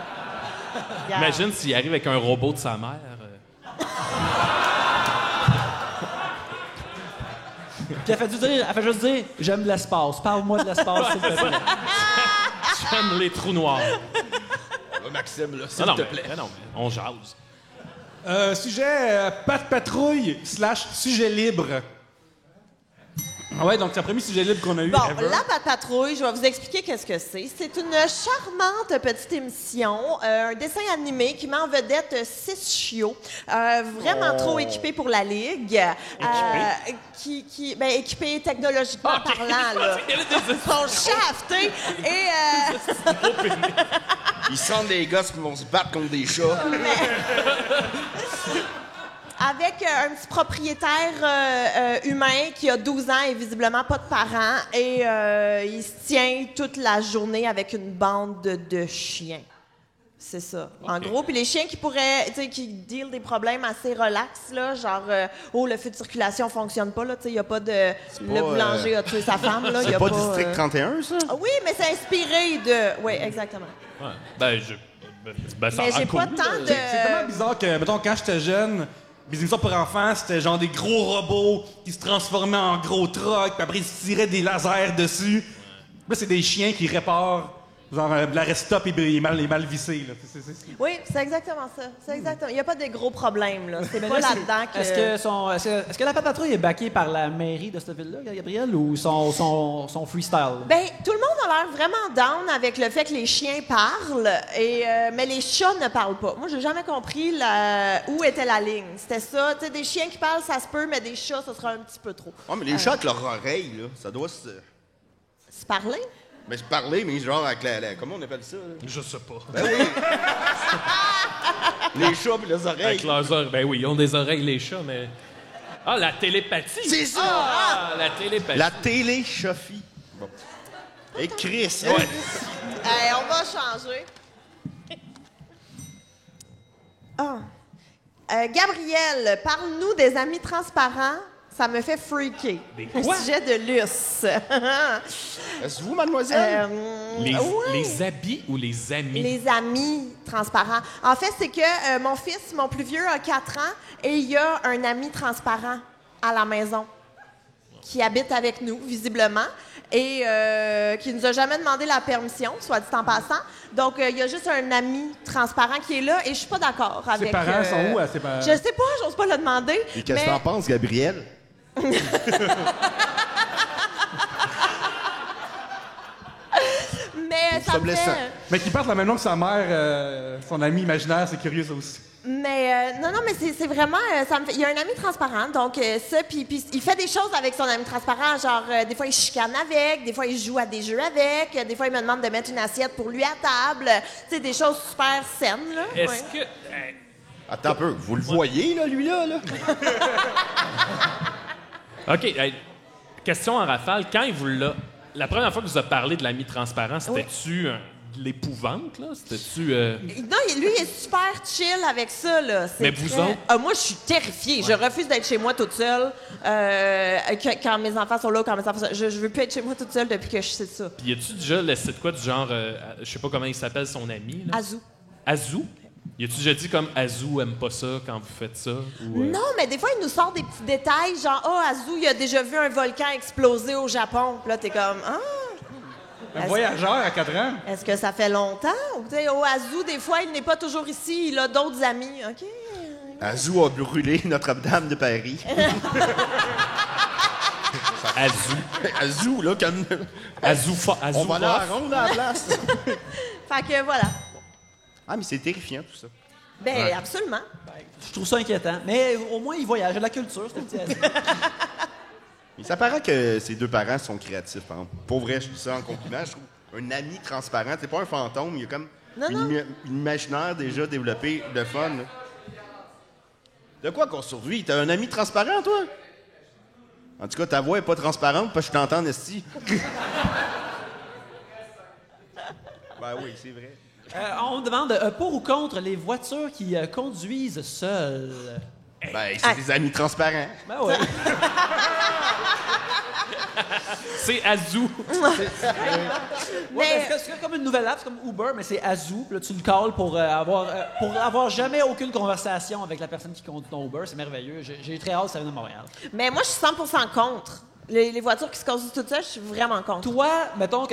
Regarde. Imagine s'il arrive avec un robot de sa mère. Puis elle fait juste dire j'aime l'espace. Parle-moi de l'espace, s'il te plaît. J'aime les trous noirs. Maxime, là, Non, s'il non, te mais, plaît. mais non, mais on jase. Sujet Pat Patrouille / sujet libre. Ah ouais, donc c'est le premier sujet libre qu'on a eu Bon, ever. la Pat Patrouille, je vais vous expliquer qu'est-ce que c'est. C'est une charmante petite émission, un dessin animé qui met en vedette 6 chiots, vraiment trop équipés pour la ligue, équipés technologiquement parlant, là. Ils sont shaftés et Ils sentent des gosses qui vont se battre contre des chats. avec un petit propriétaire humain qui a 12 ans et visiblement pas de parents et il se tient toute la journée avec une bande de chiens. C'est ça. En gros, puis les chiens qui pourraient, tu sais, qui deal des problèmes assez relax, là, genre, le feu de circulation fonctionne pas, là, tu sais, il y a pas de... Le boulanger a tué sa femme, là, il y C'est a pas pas... District 31, ça? Ah oui, mais c'est inspiré de... Oui, exactement. Ouais. Ben, ça Mais rend j'ai cool. pas tant de... C'est tellement bizarre que, mettons, quand j'étais jeune, les émissions pour enfants, c'était genre des gros robots qui se transformaient en gros trucks, puis après ils se tiraient des lasers dessus. Là, c'est des chiens qui réparent, genre, l'arrêt-stop est mal vissé, là. Oui, c'est exactement ça. C'est exactement... Il n'y a pas de gros problèmes, là. C'est Mais pas là, là-dedans que... Est-ce que la Pat Patrouille est backée par la mairie de cette ville-là, Gabriel, ou son freestyle? Ben, tout le monde a l'air vraiment down avec le fait que les chiens parlent, mais les chats ne parlent pas. Moi, j'ai jamais compris où était la ligne. C'était ça, tu sais, des chiens qui parlent, ça se peut, mais des chats, ça sera un petit peu trop. Ah, mais les chats avec leur oreille, là, ça doit se... Se parler? Mais se parler, mais genre avec comment on appelle ça, là? Je sais pas. Ben oui! Les chats pis les oreilles. Avec leurs oreilles. Ben oui, ils ont des oreilles, les chats, mais. Ah, la télépathie! C'est ça! Ah, la télépathie. La télé-chauffie. Bon. Et Chris, Ouais. On va changer. Gabriel, parle-nous des amis transparents. Ça me fait freaker. Des quoi? Un sujet de luce. est-ce vous, mademoiselle? Les, ouais. les habits ou les amis? Les amis transparents. En fait, c'est que mon fils, mon plus vieux, a 4 ans et il y a un ami transparent à la maison qui habite avec nous, visiblement, et qui nous a jamais demandé la permission, soit dit en passant. Donc, il y a juste un ami transparent qui est là et je suis pas d'accord avec... Ses parents sont où, ses parents? Je sais pas, j'ose pas le demander. Et qu'est-ce que t'en penses, Gabriel? Mais ça ça me blessant. fait... Mais qui porte la même nom que sa mère, son ami imaginaire, c'est curieux, ça aussi. Mais non, mais c'est vraiment... ça me fait... Il y a un ami transparent, donc ça, puis il fait des choses avec son ami transparent, genre des fois il chicane avec, des fois il joue à des jeux avec, des fois il me demande de mettre une assiette pour lui à table, tu sais, des choses super saines, là. Est-ce Ouais. que. Attends un peu, vous le voyez, là, lui-là? Là? OK. Question en rafale. Quand il vous l'a. La première fois que vous a parlé de l'ami transparent, c'était-tu de l'épouvante, là? C'était-tu. Non, lui, il est super chill avec ça, là. C'est Mais vous très- autres? moi, je suis terrifiée. Je refuse d'être chez moi toute seule quand mes enfants sont là, quand mes enfants sont... Je veux plus être chez moi toute seule depuis que je sais ça. Puis, as-tu déjà laissé de quoi du genre. Je sais pas comment il s'appelle son ami, là? Azou. Azou? Y a-tu déjà dit comme Azou aime pas ça quand vous faites ça? Ou, Non, mais des fois, il nous sort des petits détails, genre, Azou, il a déjà vu un volcan exploser au Japon. Puis là, t'es comme, Un voyageur à 4 ans. est-ce que ça fait longtemps? Ou, tu sais, Azou, des fois, il n'est pas toujours ici, il a d'autres amis. OK. Azou a brûlé Notre-Dame de Paris. Azou. Azou, là, comme... Azou. Azou. On va aller à la ronde à la place. Fait que voilà. Ah, mais c'est terrifiant, tout ça. Ben, absolument. Je trouve ça inquiétant. Mais au moins, il voyage. Il y a de la culture, ce petit Asie. Il s'apparaît que ses deux parents sont créatifs. Par exemple. Pour vrai, je dis ça en compliment. Je trouve un ami transparent. C'est pas un fantôme. Il y a comme Non, une imaginaire déjà développé de fun. Là. De quoi qu'on survit? T'as un ami transparent, toi? En tout cas, ta voix est pas transparente parce que je t'entends, esti. Ben oui, c'est vrai. On me demande pour ou contre les voitures qui conduisent seules. Ben, c'est des amis transparents. Ben ouais. C'est Azou. Ouais, c'est comme une nouvelle app, c'est comme Uber, mais c'est Azoo. Puis là, tu le calls pour avoir jamais aucune conversation avec la personne qui conduit ton Uber. C'est merveilleux. J'ai très hâte que ça vienne de Montréal. Mais moi, je suis 100% contre. Les voitures qui se conduisent toutes seules, je suis vraiment contre. Toi, mettons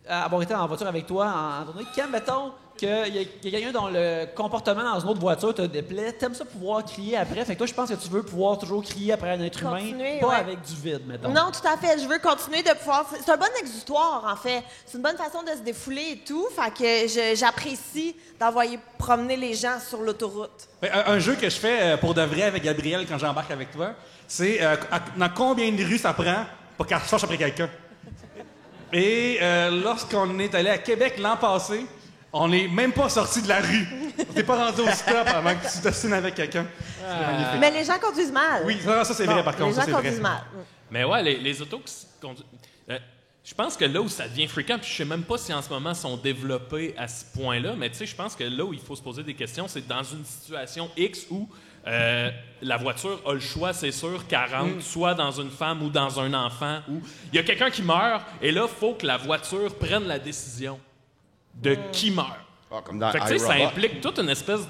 avoir été en voiture avec toi en tournée, quand, mettons, qu'il y a quelqu'un dont le comportement dans une autre voiture te déplaît, t'aimes ça pouvoir crier après. Fait que toi, je pense que tu veux pouvoir toujours crier après un être humain, pas ouais. avec du vide, mettons. Non, tout à fait. Je veux continuer de pouvoir... C'est un bon exutoire, en fait. C'est une bonne façon de se défouler et tout. Fait que j'apprécie d'envoyer promener les gens sur l'autoroute. Un jeu que je fais pour de vrai avec Gabriel quand j'embarque avec toi, c'est dans combien de rues ça prend pour qu'elle se fâche après quelqu'un. Et lorsqu'on est allé à Québec l'an passé, on n'est même pas sorti de la rue. On t'es pas rendu au stop avant que tu t'ostines avec quelqu'un. C'est magnifique. Mais les gens conduisent mal. Oui, ça c'est vrai par contre. Les ça, gens c'est vrai. conduisent mal. Mais ouais, les autos qui se conduisent... je pense que là où ça devient fréquent, puis je sais même pas si en ce moment sont développés à ce point-là, mais tu sais, je pense que là où il faut se poser des questions, c'est dans une situation X où la voiture a le choix, c'est sûr, qu'elle rentre soit dans une femme ou dans un enfant, ou il y a quelqu'un qui meurt, et là, il faut que la voiture prenne la décision de qui meurt. Ah, comme dans Fait que, tu sais, ça iRobot. implique toute une espèce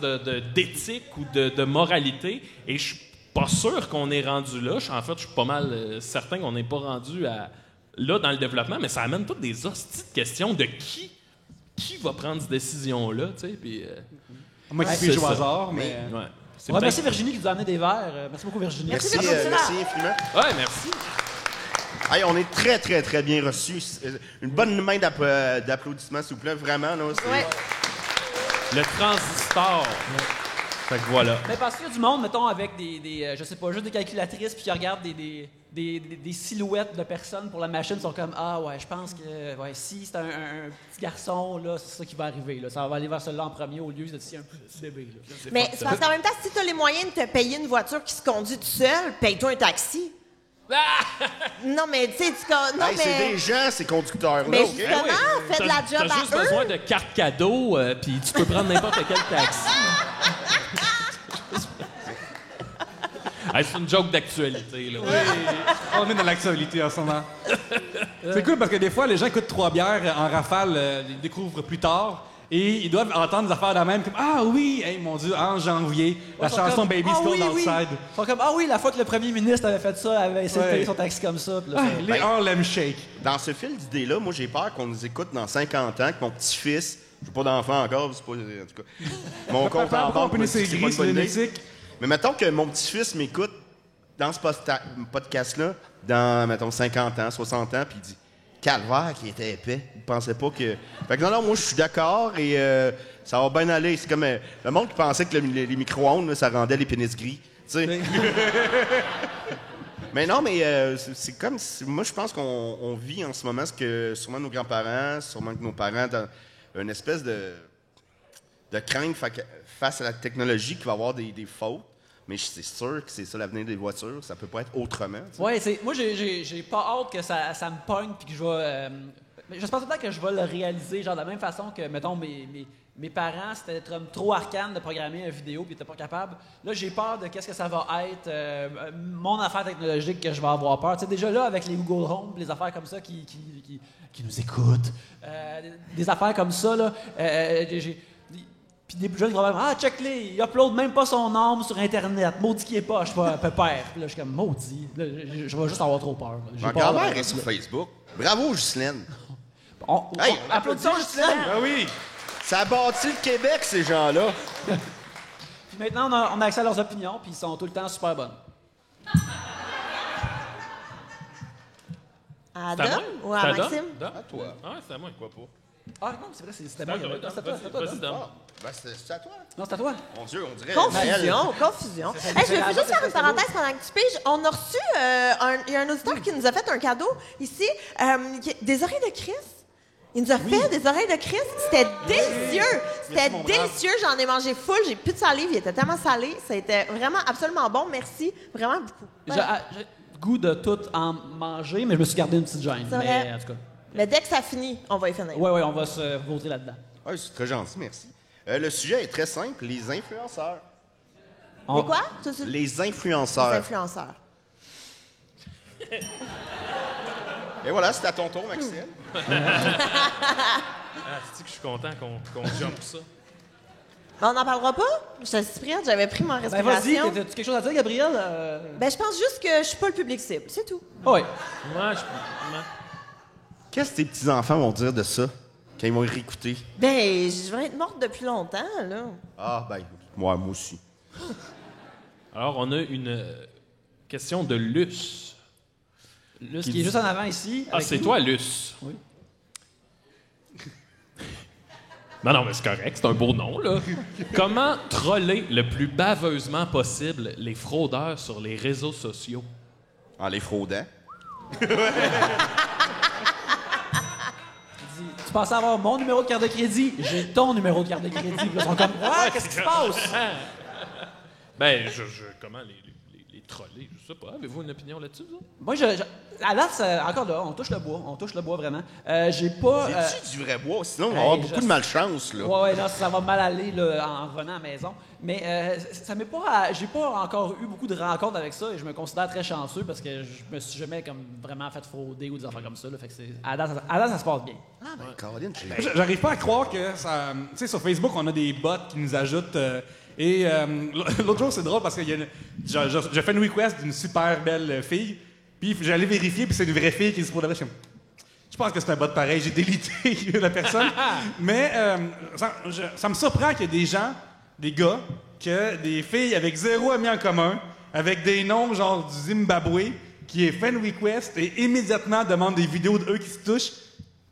d'éthique ou de moralité, et je suis pas sûr qu'on est rendu là. En fait, je suis pas mal certain qu'on n'est pas rendu là dans le développement, mais ça amène toutes des hosties de questions de qui va prendre cette décision-là, tu sais, puis... Moi qui c'est puis jouer au ça. hasard, mais... Ouais. C'est Ouais, peut-être- merci Virginie qui nous a amené des verres. Merci beaucoup Virginie. Merci. Merci infiniment. Ouais, merci. Hey, on est très, très, très bien reçus. Une bonne main d'applaudissements, s'il vous plaît. Vraiment, là. C'est... Ouais. Le transistor. Fait que voilà. Mais parce qu'il y a du monde, mettons, avec je sais pas, juste des calculatrices, puis qui regardent des silhouettes de personnes pour la machine, sont comme, ah ouais, je pense que, ouais, si c'est un petit garçon, là, c'est ça qui va arriver, là. Ça va aller vers celui-là en premier au lieu de si un petit bébé, là. Mais c'est parce qu'en même temps, si tu as les moyens de te payer une voiture qui se conduit tout seul, paye-toi un taxi. Non, mais tu sais, non, Hey, mais... c'est des gens, ces conducteurs-là, Mais OK? justement, fais de la job T'as à juste eux. besoin de carte cadeau, puis tu peux prendre n'importe quel taxi. Hey, c'est une joke d'actualité, là. On est dans l'actualité en ce moment. C'est cool parce que des fois, les gens écoutent 3 bières en rafale, ils découvrent plus tard. Et ils doivent entendre des affaires de la même, comme « Ah oui, hey, mon Dieu, en janvier, la chanson comme, Baby ah, Still oui, oui. Outside. Ils sont comme, ah oui, la fois que le premier ministre avait fait ça, elle avait essayé de payer son taxi comme ça. Puis là, Ah, c'est- les Harlem Shake. Dans ce fil d'idées-là, moi, j'ai peur qu'on nous écoute dans 50 ans, que mon petit-fils, je n'ai pas d'enfant encore, c'est pas... En tout cas, mon compte en Pourquoi on banque, peut me laisser dit que c'est gris pas une sur bonne idée. l'éthique? Mais mettons que mon petit-fils m'écoute dans ce podcast-là, dans, mettons, 50 ans, 60 ans, puis il dit « Calvaire, qui était épais. » Il pensait pas que... Fait que non, moi, je suis d'accord et ça va bien aller. C'est comme le monde qui pensait que les micro-ondes, là, ça rendait les pénis gris. Tu sais. Mais non, mais c'est comme... Moi, je pense qu'on vit en ce moment ce que sûrement nos grands-parents, sûrement que nos parents, dans une espèce de crainte face à la technologie qui va avoir des fautes. Mais c'est sûr que c'est ça l'avenir des voitures. Ça peut pas être autrement. Tu sais. Ouais, moi, j'ai pas hâte que ça me pogne puis que je vais... mais je pense tout le temps que je vais le réaliser, genre de la même façon que, mettons, mes parents, c'était trop arcane de programmer une vidéo puis ils étaient pas capables. Là, j'ai peur de qu'est-ce que ça va être, mon affaire technologique que je vais avoir peur. Tu sais, déjà là, avec les Google Home, les affaires comme ça qui nous écoutent, des affaires comme ça, là, puis des jeunes qui vont dire « Ah, check-les, il upload même pas son âme sur Internet. Maudit qui est pas, je suis pas pépère. » Puis là, je suis comme « Maudit. » Là, je vais juste avoir trop peur. Là. J'ai Ma peur grand-mère de- est sur Facebook. Bravo, Ghislaine. Hey, applaudissons Justine. Ah oui! Ça a bâti le Québec, ces gens-là. Puis maintenant, on a accès à leurs opinions, puis ils sont tout le temps super bonnes. À C'est à Adam moi? ou à C'est à Dom? Maxime? Dom? À toi. Ah, c'est à moi, quoi pas. Ah non, c'est vrai, c'était moi. C'était à toi. Vas-y, Dom. Ah, ben c'est à toi. Non, c'est à toi. Mon Dieu, on dirait... Confusion, confusion. Hey, je veux juste faire une c'est parenthèse pendant que tu piges. On a reçu, il y a un auditeur qui nous a fait un cadeau ici, des oreilles de Christ. Il nous a fait des oreilles de Christ. C'était délicieux. C'était mon brave. délicieux. J'en ai mangé full. J'ai plus de salive. Il était tellement salé. C'était vraiment absolument bon. Merci vraiment beaucoup. Voilà. goût de tout en manger, mais je me suis gardé une petite gêne. C'est Mais vrai. en tout cas, Mais dès que ça finit, on va y finir. ouais, on va se vautrer là-dedans. Ouais, c'est très gentil, merci. Le sujet est très simple, les influenceurs. Mais quoi? Les Les influenceurs. influenceurs. Et voilà, c'est à ton tour, Maxime. Ah, c'est que je suis content qu'on jump ça. Mais on n'en parlera pas? J'étais si prête, j'avais pris ma Ben respiration. vas-y, as-tu quelque chose à dire, Gabriel? Ben, je pense juste que je suis pas le public cible, c'est tout. Oui. Moi, Qu'est-ce que tes petits-enfants vont dire de ça quand ils vont y réécouter? Ben, je vais être morte depuis longtemps, là. Ah, ben, moi aussi. Alors, on a une question de Luce. Luce, qui est juste en avant ici. Ah, avec c'est nous. toi, Luce. Oui. Non, mais c'est correct, c'est un beau nom, là. Comment troller le plus baveusement possible les fraudeurs sur les réseaux sociaux? En les fraudant. Tu pensais avoir mon numéro de carte de crédit? J'ai ton numéro de carte de crédit. Puis là, ils sont comme, ouais, qu'est-ce qui se passe? Ben, comment les troller? Je sais pas. Avez-vous une opinion là-dessus, vous? Moi, à date, encore là, on touche le bois, vraiment. J'ai pas... C'est-tu du vrai bois? Sinon, on va avoir beaucoup de malchance, là. Ouais, là, ça va mal aller là, en revenant à la maison. Mais ça m'est pas... J'ai pas encore eu beaucoup de rencontres avec ça et je me considère très chanceux parce que je me suis jamais comme vraiment fait frauder ou des affaires comme ça. Là, fait que à date, ça se passe bien. Ah, ben, Caroline, J'arrive pas à croire que ça. Tu sais, sur Facebook, on a des bots qui nous ajoutent. Et l'autre jour, c'est drôle parce que j'ai fait une request d'une super belle fille. Puis j'allais vérifier, puis c'est une vraie fille qui se pour de vrai. Je pense que c'est un bot pareil. J'ai délité la personne. Mais ça me surprend qu'il y ait des gens, des gars, que des filles avec zéro ami en commun, avec des noms genre du Zimbabwe, qui est fait une request et immédiatement demande des vidéos d'eux qui se touchent.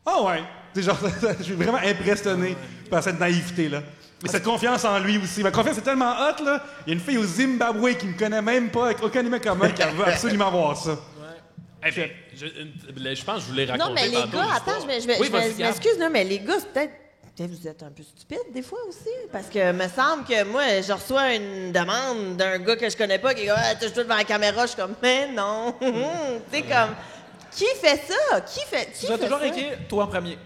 Ah ouais! C'est genre, je suis vraiment impressionné par cette naïveté-là. Et cette confiance en lui aussi. Ma confiance est tellement haute, là. Il y a une fille au Zimbabwe qui me connaît même pas, avec aucun ami commun, qui veut absolument voir ça. Eh bien, je pense que je voulais raconter Non, mais les tantôt gars, l'histoire. attends, je Oui, vas-y, Gab. m'excuse, là, mais les gars, c'est peut-être vous êtes un peu stupides des fois aussi. Parce que me semble que moi, je reçois une demande d'un gars que je connais pas qui est comme touche-toi devant la caméra. Je suis comme, mais non. Tu sais, comme, qui fait ça? Qui fait Tu vas toujours ça? écrire toi en premier.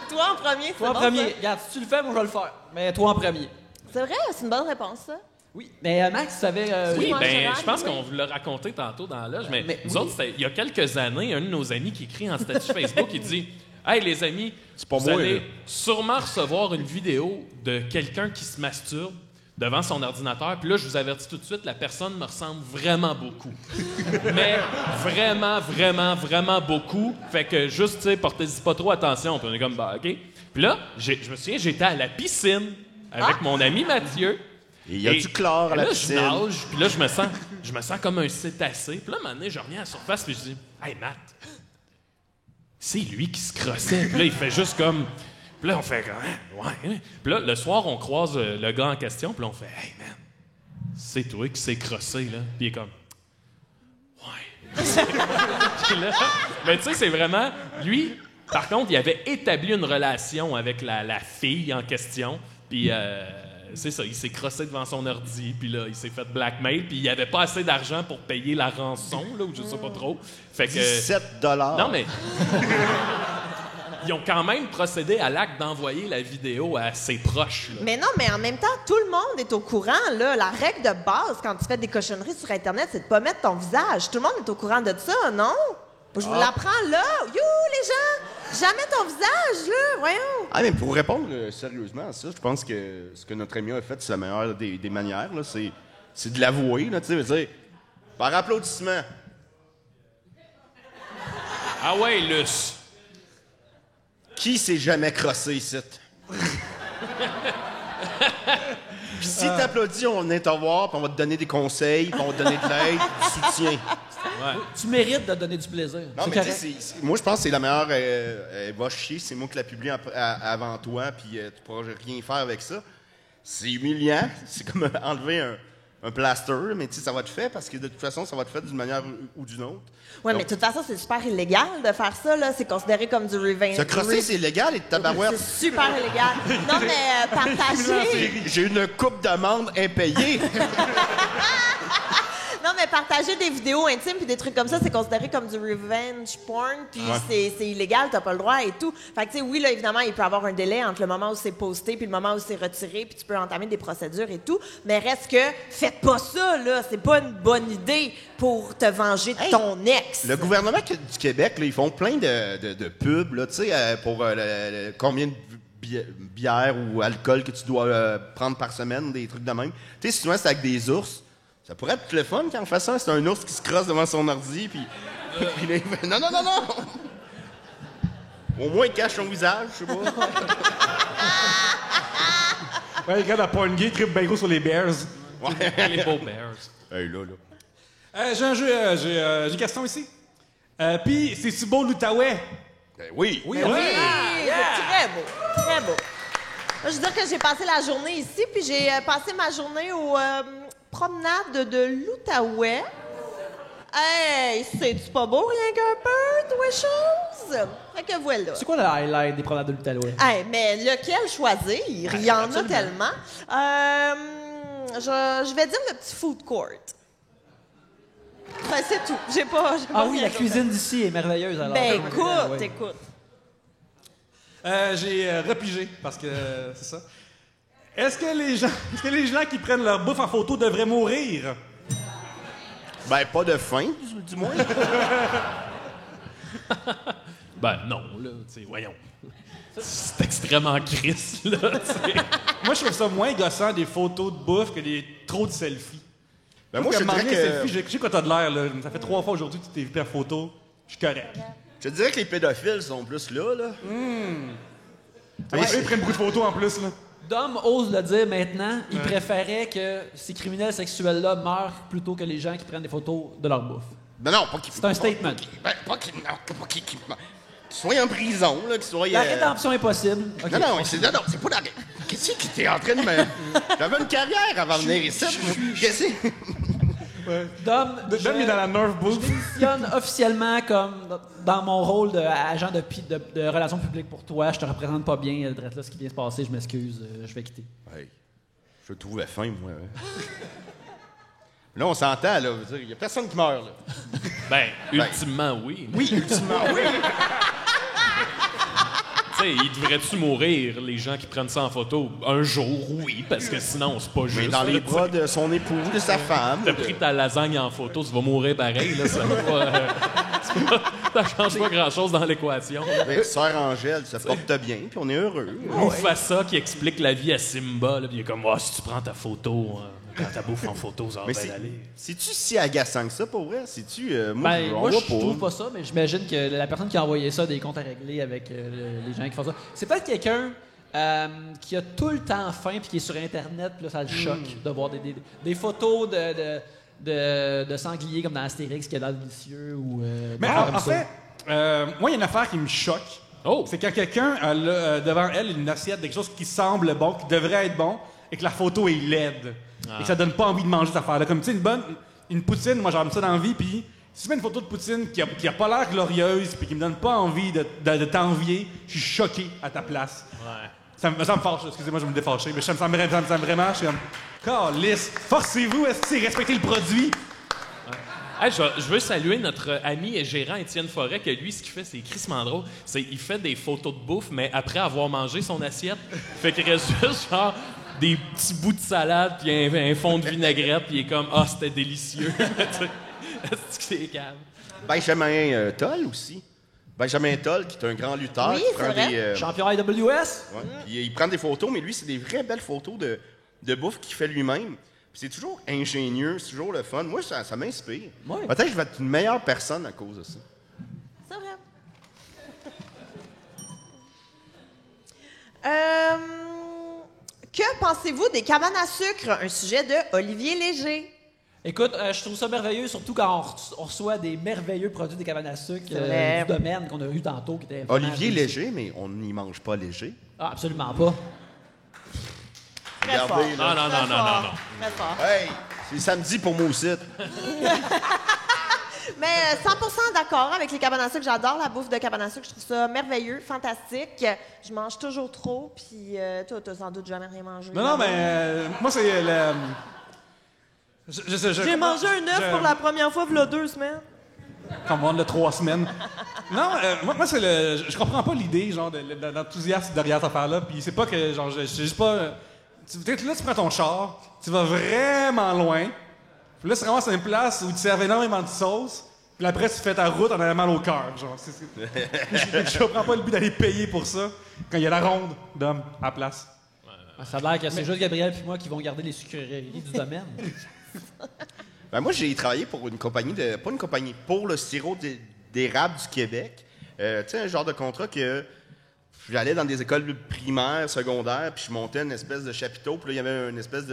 Toi en premier, c'est Toi en bon, premier. ça? Regarde, si tu le fais, moi je vais le faire. Mais toi en premier. C'est vrai, c'est une bonne réponse, ça. Oui. Mais Max, tu savais. Oui, Moi, ben, Gérard, je pense oui. qu'on vous l'a raconté tantôt dans la loge, mais nous oui. autres, il y a quelques années, un de nos amis qui écrit en statut Facebook, il dit « Hey, les amis, pas vous moi, allez là. sûrement recevoir une vidéo de quelqu'un qui se masturbe devant son ordinateur, puis là, je vous avertis tout de suite, la personne me ressemble vraiment beaucoup. Mais vraiment, vraiment, vraiment beaucoup. Fait que juste, tu sais, portez-y pas trop attention. Puis on est comme, bah, OK. Puis là, je me souviens, j'étais à la piscine avec mon ami Mathieu. Et il y a du chlore à la là, piscine. je nage, puis là, je me sens comme un cétacé. Puis là, à un moment donné, je reviens à la surface, puis je dis, hey, Matt, c'est lui qui se crossait. Puis là, il fait juste comme. Puis là, on fait comme, ouais. Puis là, le soir, on croise le gars en question, puis là, on fait, hey, man, c'est toi qui s'est crossé, là. Puis il est comme, ouais. Puis là, mais tu sais, c'est vraiment. Lui, par contre, il avait établi une relation avec la fille en question, puis. C'est ça, il s'est crossé devant son ordi, puis là, il s'est fait blackmail, puis il avait pas assez d'argent pour payer la rançon, là, ou je sais pas trop. Fait que... 17 $. Non, mais... Ils ont quand même procédé à l'acte d'envoyer la vidéo à ses proches, là. Mais non, mais en même temps, tout le monde est au courant, là. La règle de base, quand tu fais des cochonneries sur Internet, c'est de pas mettre ton visage. Tout le monde est au courant de ça, non? Je vous l'apprends là. You, les gens! Jamais ton visage, là! Voyons! Ah, mais pour répondre sérieusement à ça, je pense que ce que notre ami a fait, c'est la meilleure des manières, là. C'est de l'avouer, là, tu sais, dire, par applaudissement. Ah ouais, Luce! Qui s'est jamais crossé ici? Puis si t'applaudis, on vient te voir, puis on va te donner des conseils, puis on va te donner de l'aide, du soutien. Tu mérites de donner du plaisir. Non, C'est mais correct. tu sais, moi, je pense que c'est la meilleure. Elle va chier, c'est moi qui la publie avant toi, puis tu pourras rien faire avec ça. C'est humiliant. C'est comme enlever un plaster, mais tu sais, ça va te faire parce que de toute façon, ça va te faire d'une manière ou d'une autre. Ouais, Donc, mais de toute façon, c'est super illégal de faire ça, là. C'est considéré comme du revenge. se crosser, c'est illégal et de tabarouette. C'est super illégal. Non, mais partager. J'ai une coupe d'amende impayée. Non, mais mais partager des vidéos intimes puis des trucs comme ça, c'est considéré comme du revenge porn, puis c'est illégal, t'as pas le droit et tout. Fait que, tu sais, oui, là, évidemment, il peut y avoir un délai entre le moment où c'est posté puis le moment où c'est retiré, puis tu peux entamer des procédures et tout. Mais reste que, faites pas ça, là. C'est pas une bonne idée pour te venger de ton ex. Le gouvernement du Québec, là, ils font plein de pubs, là, tu sais, pour combien de bière ou alcool que tu dois prendre par semaine, des trucs de même. Tu sais, souvent, c'est avec des ours. Ça pourrait être le fun quand on fait ça. C'est un ours qui se crosse devant son ordi, puis là, il fait « Non! » Au moins, il cache son visage, je sais pas. Ouais, les gars de la porn gay trippent bien gros sur les bears. Ouais. Les beaux bears. Hey, là. J'ai un jeu, j'ai une question ici. Puis, c'est-tu beau l'Outaouais? Ben oui. Oui, Oui, ouais. c'est très beau, très beau. Moi, je veux dire que j'ai passé la journée ici, puis j'ai passé ma journée aux promenades de l'Outaouais. Hey, c'est-tu pas beau rien qu'un peu, toi, chose? Fait que voilà. C'est quoi le highlight des promenades de l'Outaouais? Hey, mais lequel choisir? Il y en a tellement. Je vais dire le petit food court. Ben, c'est tout. J'ai pas Ah oui, rien la d'autre. cuisine d'ici est merveilleuse alors. Ben écoute, Ouais. écoute. J'ai repigé, parce que c'est ça. Est-ce que les gens qui prennent leur bouffe en photo devraient mourir? Ben, pas de faim, du moins. Ben non, là, tu sais, voyons. C'est extrêmement crisse, là, tu sais. Moi, je trouve ça moins gossant des photos de bouffe que des trop de selfies. Ben, moi, je te dirais que... Je sais quoi t'as de l'air, là. Ça fait 3 fois aujourd'hui que tu t'es pris en photo. Je suis correct. Je te dirais que les pédophiles sont plus là. Eux, ils prennent beaucoup de photos en plus, là. Dom ose le dire maintenant, il préférait que ces criminels sexuels-là meurent plutôt que les gens qui prennent des photos de leur bouffe. Ben non, pas qu'ils... C'est un statement. Pas qu'ils soient en prison, là, qu'ils soient... La rédemption est possible. Ok. Non, c'est pas la... Qu'est-ce que t'es en train de me... J'avais une carrière avant de venir ici. Qu'est-ce que... Dom, Dom est dans la Nerf je Booth. démissionne officiellement comme dans mon rôle d'agent de relations publiques pour toi. Je te représente pas bien, Drette, là, ce qui vient se passer. Je m'excuse, je vais quitter. Hey, je trouve la fin, moi. Là, on s'entend, là. Il y a personne qui meurt, là. Ben, ultimement, oui. Oui, ultimement, oui. Tu sais, ils devraient-tu mourir, les gens qui prennent ça en photo? Un jour, oui, parce que sinon, c'est pas juste. Mais dans les là, bras de son époux, de sa femme. T'as pris ta lasagne en photo, tu vas mourir pareil, là. Ça va pas, ça change pas grand-chose dans l'équation. Ben, Sœur Angèle se porte bien, puis on est heureux. Mufasa qui explique la vie à Simba, là, puis il est comme, si tu prends ta photo, quand ta bouffe en photo, ça va Mais bien aller. c'est-tu si agaçant que ça, pour vrai? C'est-tu... moi, Ben, on moi, voit je trouve pas ça, mais j'imagine que la personne qui a envoyé ça a des comptes à régler avec les gens qui font ça. C'est peut-être quelqu'un qui a tout le temps faim puis qui est sur Internet, puis là, ça le choque de voir des photos de sangliers comme dans Astérix qui a l'air délicieux ou... Mais des affaires comme en ça. fait, moi, il y a une affaire qui me choque. Oh! C'est quand quelqu'un a devant elle une assiette de quelque chose qui semble bon, qui devrait être bon, et que la photo est laide. Et que ça donne pas envie de manger cette affaire-là. Comme, tu sais, une poutine, moi, j'aime ça dans la vie, puis si tu mets une photo de poutine qui a pas l'air glorieuse, puis qui me donne pas envie de t'envier, je suis choqué à ta place. Ouais. Ça me fâche, excusez-moi, je vais me défâcher, mais ça me vraiment, je suis comme, calisse, forcez-vous, respectez le produit. Hey, je veux saluer notre ami et gérant Étienne Forêt, que lui, ce qu'il fait, c'est crissement drôle. Il fait des photos de bouffe, mais après avoir mangé son assiette. Fait qu'il reste juste, genre, des petits bouts de salade, puis un fond de vinaigrette, puis il est comme, c'était délicieux. Est-ce que c'est calme? Benjamin Toll aussi. Benjamin Toll, qui est un grand lutteur. Oui, qui c'est prend vrai. des, Champion AWS? ouais, puis il prend des photos, mais lui, c'est des vraies belles photos de bouffe qu'il fait lui-même. Puis c'est toujours ingénieux, c'est toujours le fun. Moi, ça m'inspire. Ouais. Peut-être que je vais être une meilleure personne à cause de ça. C'est vrai. Que pensez-vous des cabanes à sucre? Un sujet de Olivier Léger. Écoute, je trouve ça merveilleux, surtout quand on reçoit des merveilleux produits des cabanes à sucre C'est vrai. du domaine qu'on a eu tantôt. Qui était vraiment Olivier réussi. Léger, mais on n'y mange pas léger. Ah, absolument pas. Très fort. Regardez, là. Non. Très fort. Hey, c'est samedi pour moi aussi. Mais 100% d'accord avec les cabanes à sucre. J'adore la bouffe de cabane à sucre. Je trouve ça merveilleux, fantastique. Je mange toujours trop, puis toi, t'as sans doute jamais rien mangé. Non, mais moi, c'est le... J'ai mangé un œuf pour la première fois il y a 2 semaines. Comme on de 3 semaines. Non, moi c'est le. Je comprends pas l'idée, genre, de l'enthousiasme derrière cette affaire-là. Puis c'est pas que, genre, je juste pas. Peut-être là, tu prends ton char, tu vas vraiment loin. Puis là, tu ramasses une place où tu serves énormément de sauce. Puis après, tu fais ta route en ayant mal au cœur. Genre, je comprends pas le but d'aller payer pour ça quand il y a la ronde d'hommes à la place. Ça a l'air que c'est juste Gabriel et moi qui vont garder les sucreries du domaine. Ben moi, j'ai travaillé pour une compagnie pas une compagnie, pour le sirop d'érable du Québec. Tu sais, un genre de contrat que j'allais dans des écoles primaires, secondaires, puis je montais une espèce de chapiteau, puis là, il y avait une espèce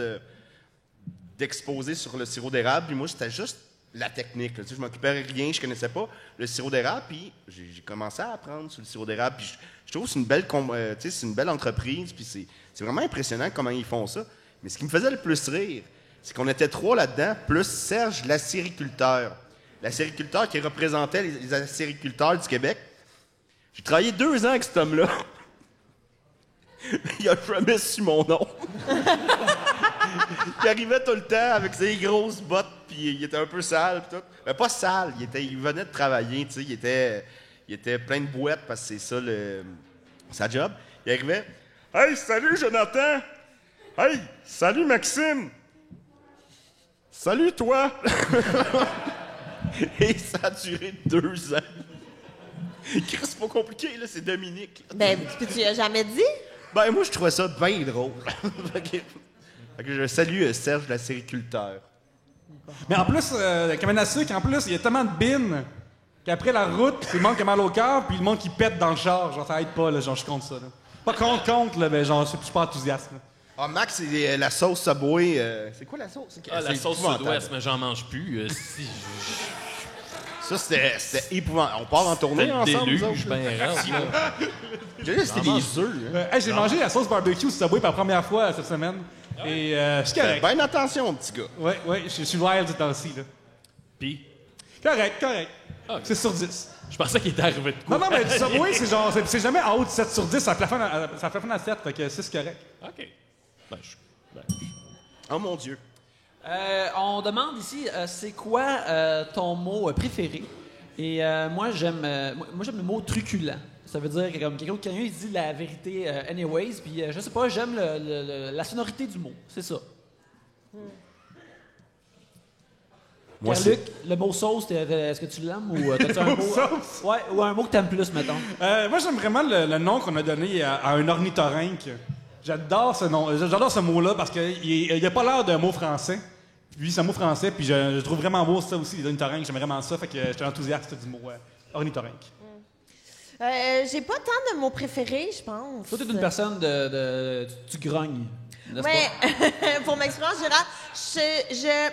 d'exposé sur le sirop d'érable, puis moi, c'était juste la technique. Là. Tu sais, je m'occupais de rien, je connaissais pas le sirop d'érable, puis j'ai commencé à apprendre sur le sirop d'érable, puis je trouve que c'est une belle, c'est une belle entreprise, puis c'est vraiment impressionnant comment ils font ça. Mais ce qui me faisait le plus rire, c'est qu'on était 3 là-dedans, plus Serge, l'acériculteur. L'acériculteur qui représentait les acériculteurs du Québec. J'ai travaillé 2 ans avec cet homme-là. Il a jamais su mon nom. Il arrivait tout le temps avec ses grosses bottes, puis il était un peu sale, pis tout. Mais pas sale, il venait de travailler, tu sais, il était plein de boîtes parce que c'est ça sa job. Il arrivait, « Hey, salut Jonathan! Hey, salut Maxime! Salut toi! » Et ça a duré 2 ans. C'est pas compliqué, là, c'est Dominique. Ben, puis tu l'as jamais dit? Ben, moi, je trouvais ça bien drôle. Fait que je salue Serge, l'acériculteur. Mais en plus, cabane à sucre, en plus, il y a tellement de bines qu'après la route, c'est le monde qui a mal au cœur, puis le monde qui pète dans le char. Genre, ça aide pas, là, genre, je compte ça, là. Pas contre, là, mais genre, je suis pas enthousiaste, là. Ah, Max, c'est la sauce Subway. C'est quoi la sauce? La sauce sud-ouest, mais j'en mange plus. Ça, c'était épouvantable. On part en tournée C'était ensemble, déluge, nous autres, là? ben raide, là. J'ai dit, c'était des œufs. Hein. Hey, j'ai mangé la sauce barbecue au Subway pour la première fois cette semaine. Et c'est Fais correct. bien attention, petit gars. Ouais, je suis wild ce temps-ci, là. Puis, Correct. Ah, C'est sur 10. je pensais qu'il était arrivé de quoi. Non, mais du Subway, c'est genre, c'est jamais en haut de 7 sur 10, ça plafonne à 7, fait que c'est correct. OK. Ben, Oh mon Dieu. On demande ici, c'est quoi ton mot préféré? Et moi, j'aime le mot truculent. Ça veut dire que comme quelqu'un il dit la vérité anyways, puis je sais pas, j'aime la sonorité du mot. C'est ça. Moi, Pierre-Luc, le mot sauce, est-ce que tu l'aimes ou t'as-tu un mot? Sauce? Ouais, ou un mot que t'aimes plus, mettons. Moi, j'aime vraiment le nom qu'on a donné à un ornithorynque. J'adore ce nom, j'adore ce mot-là parce qu'il a pas l'air d'un mot français. Lui, c'est un mot français, puis je trouve vraiment beau ça aussi, les ornithorynques, j'aime vraiment ça, fait que j'étais enthousiaste du mot ornithorynque. J'ai pas tant de mots préférés, je pense. Toi, t'es une personne tu grognes, n'est-ce Ouais, pour m'exprimer en général,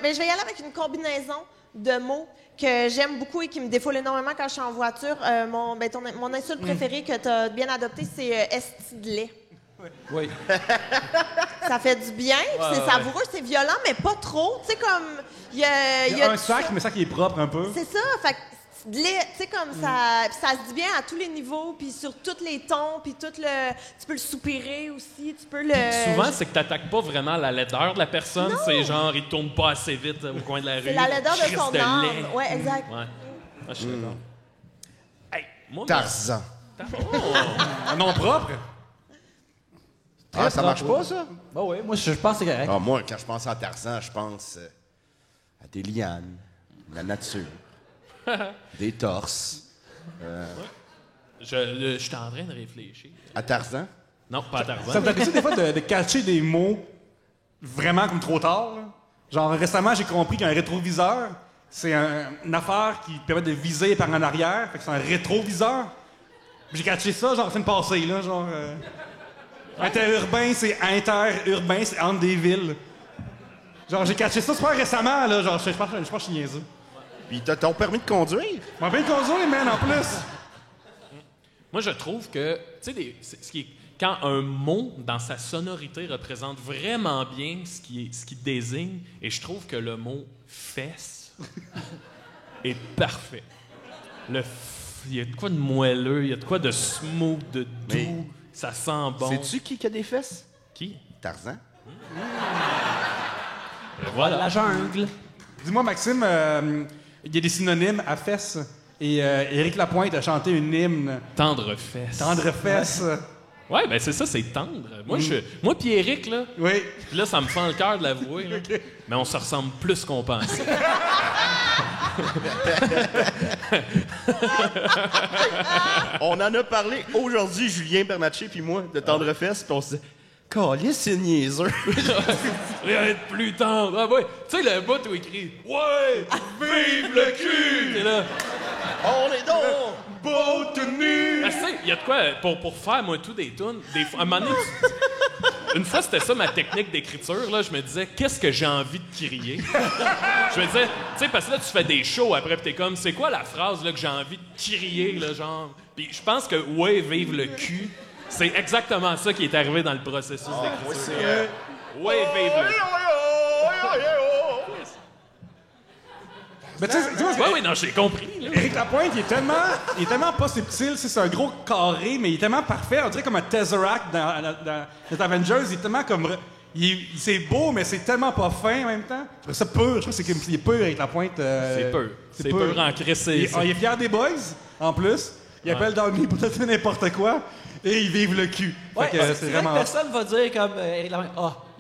mais je vais y aller avec une combinaison de mots que j'aime beaucoup et qui me défoule énormément quand je suis en voiture. Mon insulte préférée que tu as bien adoptée, c'est esti de lait. pas? Oui. Ça fait du bien, puis c'est savoureux, c'est violent, mais pas trop. Tu sais, comme. Il y a un sac, mais ça qui est propre un peu. C'est ça, fait que de lait, tu sais, comme ça. Puis ça se dit bien à tous les niveaux, puis sur tous les tons, puis tout le. Tu peux le soupirer aussi, tu peux le. Souvent, c'est que t'attaques pas vraiment la laideur de la personne. C'est genre, il tourne pas assez vite au coin de la rue. C'est la laideur de Crise son lait. âme. Ouais, exact. Ouais. Ah, je suis d'accord. Hey, moi, Tarzan. Un nom propre. Ah, ça marche pas, ça? Bah oui, moi, je pense que c'est correct. Ah, moi, quand je pense à Tarzan, je pense à des lianes, la nature, des torses. je suis en train de réfléchir. À Tarzan? Non, pas à Tarzan. Ça vous arrive des fois de catcher des mots vraiment comme trop tard? Là? Genre, récemment, j'ai compris qu'un rétroviseur, c'est une affaire qui permet de viser par en arrière. Fait que c'est un rétroviseur. J'ai catché ça, genre, la semaine passée, là, genre... Interurbain, c'est interurbain, c'est entre des villes. Genre, j'ai catché ça super récemment, là, genre, je pense que je suis niaiseux. Puis t'as ton permis de conduire? M'en bien conduire, man, en plus! Moi, je trouve que, tu sais, quand un mot, dans sa sonorité, représente vraiment bien ce qui désigne, et je trouve que le mot « fesse » est parfait. Il y a de quoi de moelleux, il y a de quoi de smooth, de doux, Mais ça sent bon. Sais-tu qui a des fesses? Qui? Tarzan. Voilà. La jungle. Dis-moi, Maxime, il y a des synonymes à fesses. Et Éric Lapointe a chanté une hymne. Tendre fesse. Tendre fesses. Ouais, ben c'est ça, c'est tendre. Moi puis Éric, là, Oui. là, ça me fend le cœur de l'avouer, là. Mais on se ressemble plus qu'on pense. On en a parlé aujourd'hui, Julien Bernatchez puis moi, de Tendrefesse, puis on se dit « Calisse, c'est niaiseux! Rien de plus tendre. Ah ouais, tu sais le bout où il crie « Ouais, vive le cul! » T'es là. On est donc Beau tenu! Ben, tu sais, il y a de quoi, pour faire, moi, tout des tunes, à un moment donné, une fois, c'était ça ma technique d'écriture, là, je me disais, qu'est-ce que j'ai envie de crier? Je me disais, tu sais, parce que là, tu fais des shows après, pis t'es comme, c'est quoi la phrase, là, que j'ai envie de crier, là, genre? Puis je pense que, ouais, vive le cul, c'est exactement ça qui est arrivé dans le processus d'écriture. Ouais, vive le cul. Mais tu sais, Ouais, non, j'ai compris, là. Éric Lapointe, il est tellement pas subtil, c'est un gros carré, mais il est tellement parfait. On dirait comme un Tesseract dans les Avengers. Il est tellement comme. C'est beau, mais c'est tellement pas fin en même temps. Je trouve ça pur. Je trouve qu'il est pur, Éric Lapointe. C'est pur. C'est pur en Chris. Il est fier des boys, en plus. Il appelle Downey pour faire n'importe quoi. Et ils vivent le cul. Ouais, Fait que c'est vrai que personne va dire comme Éric Lapointe,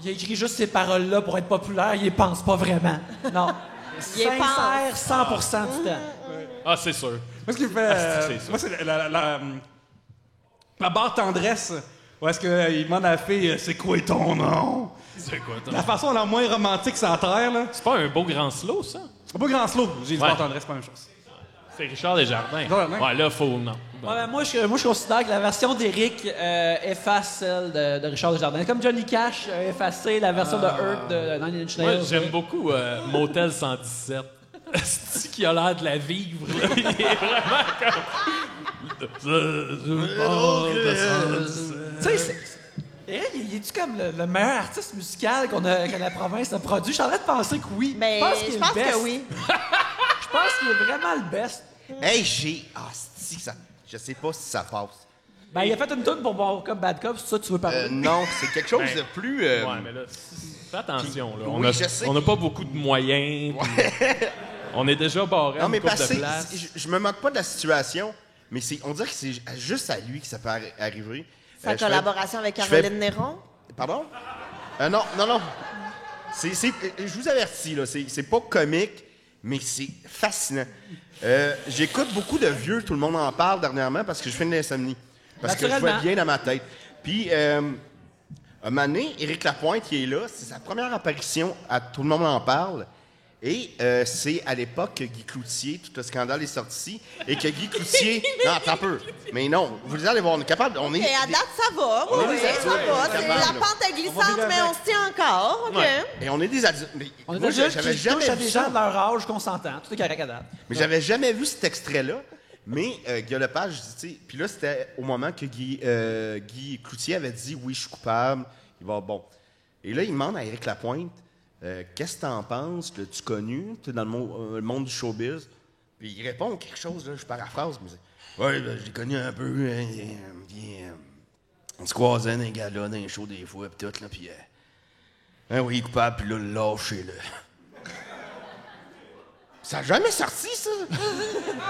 il a écrit juste ces paroles-là pour être populaire, il y pense pas vraiment. Non. Il est Sincère 100% du temps. Ah, c'est sûr. Moi, ce qui me fait. c'est ça. Moi, c'est la barre tendresse. Où est-ce qu'il demande à la fille, c'est quoi ton nom? C'est quoi, toi? La façon la moins romantique sur la terre, là. C'est pas un beau grand slow, ça? C'est pas grand slow. J'ai dit Ouais. barre tendresse, c'est pas la même chose. C'est Richard Desjardins. Desjardins. Ouais, là, faut... Non. Bon. Ouais, ben, moi, je considère que la version d'Éric efface celle de Richard Desjardins. Comme Johnny Cash a effacé la version de Hurt de Nine Inch Moi, Nails. j'aime beaucoup Motel 117. C'est qui a l'air de la vivre, là. Il est vraiment comme... Tu sais, Éric, il est-tu comme le meilleur artiste musical que la province a produit? Je suis en train de penser que oui. Mais qu'il est je le pense best. que oui. Je pense qu'il est vraiment le best. Hey, ça... Je sais pas si ça passe. Ben, il a fait une tune pour Bon Cop, Bad Cop, c'est ça que tu veux parler? Non, c'est quelque chose de plus... Ouais, mais là, fais attention, là. Oui, je sais. On n'a pas beaucoup de moyens. puis On est déjà barré à Non, mais une couple parce de que place. je me moque pas de la situation, mais on dirait que c'est juste à lui que ça peut arriver. Sa Je fais- collaboration avec je fais- Caroline Néron. Pardon? Non. Je vous avertis, là, c'est pas comique, mais c'est fascinant. J'écoute beaucoup de vieux, tout le monde en parle dernièrement, parce que je fais de l'insomnie. Parce que je vois Naturellement. bien dans ma tête. Puis, un moment donné, Éric Lapointe, qui est là, c'est sa première apparition à Tout le monde en parle. Et c'est à l'époque que Guy Cloutier, tout le scandale est sorti, et que Guy Cloutier... Non, attends un peu. Mais non, vous allez voir, on est capable... On est, Et à date, ça va. Oui, On est des ça adultes, va. on est C'est- capable, La là. pente est glissante, mais on se tient encore. OK. et on est des adultes. Mais On est moi, des adultes j'avais qui jamais touchent à vu des ça. gens de leur âge qu'on s'entend. Tout est correct à date. Mais j'avais jamais vu cet extrait-là. Mais Guy Lepage, tu sais, puis là, c'était au moment que Guy Cloutier avait dit « Oui, je suis coupable. » Il va bon. Et là, il demande à Éric Lapointe « Qu'est-ce que t'en penses? L'as-tu connu? Tu es dans le monde du showbiz? » Puis il répond quelque chose, là, je paraphrase, mais « Oui, ben, je l'ai connu un peu. Hein, on se croisait dans les gars-là, dans les shows des fois, puis tout, là, puis... hein, oui, coupable, puis là, lâchez-le. » Ça n'a jamais sorti, ça!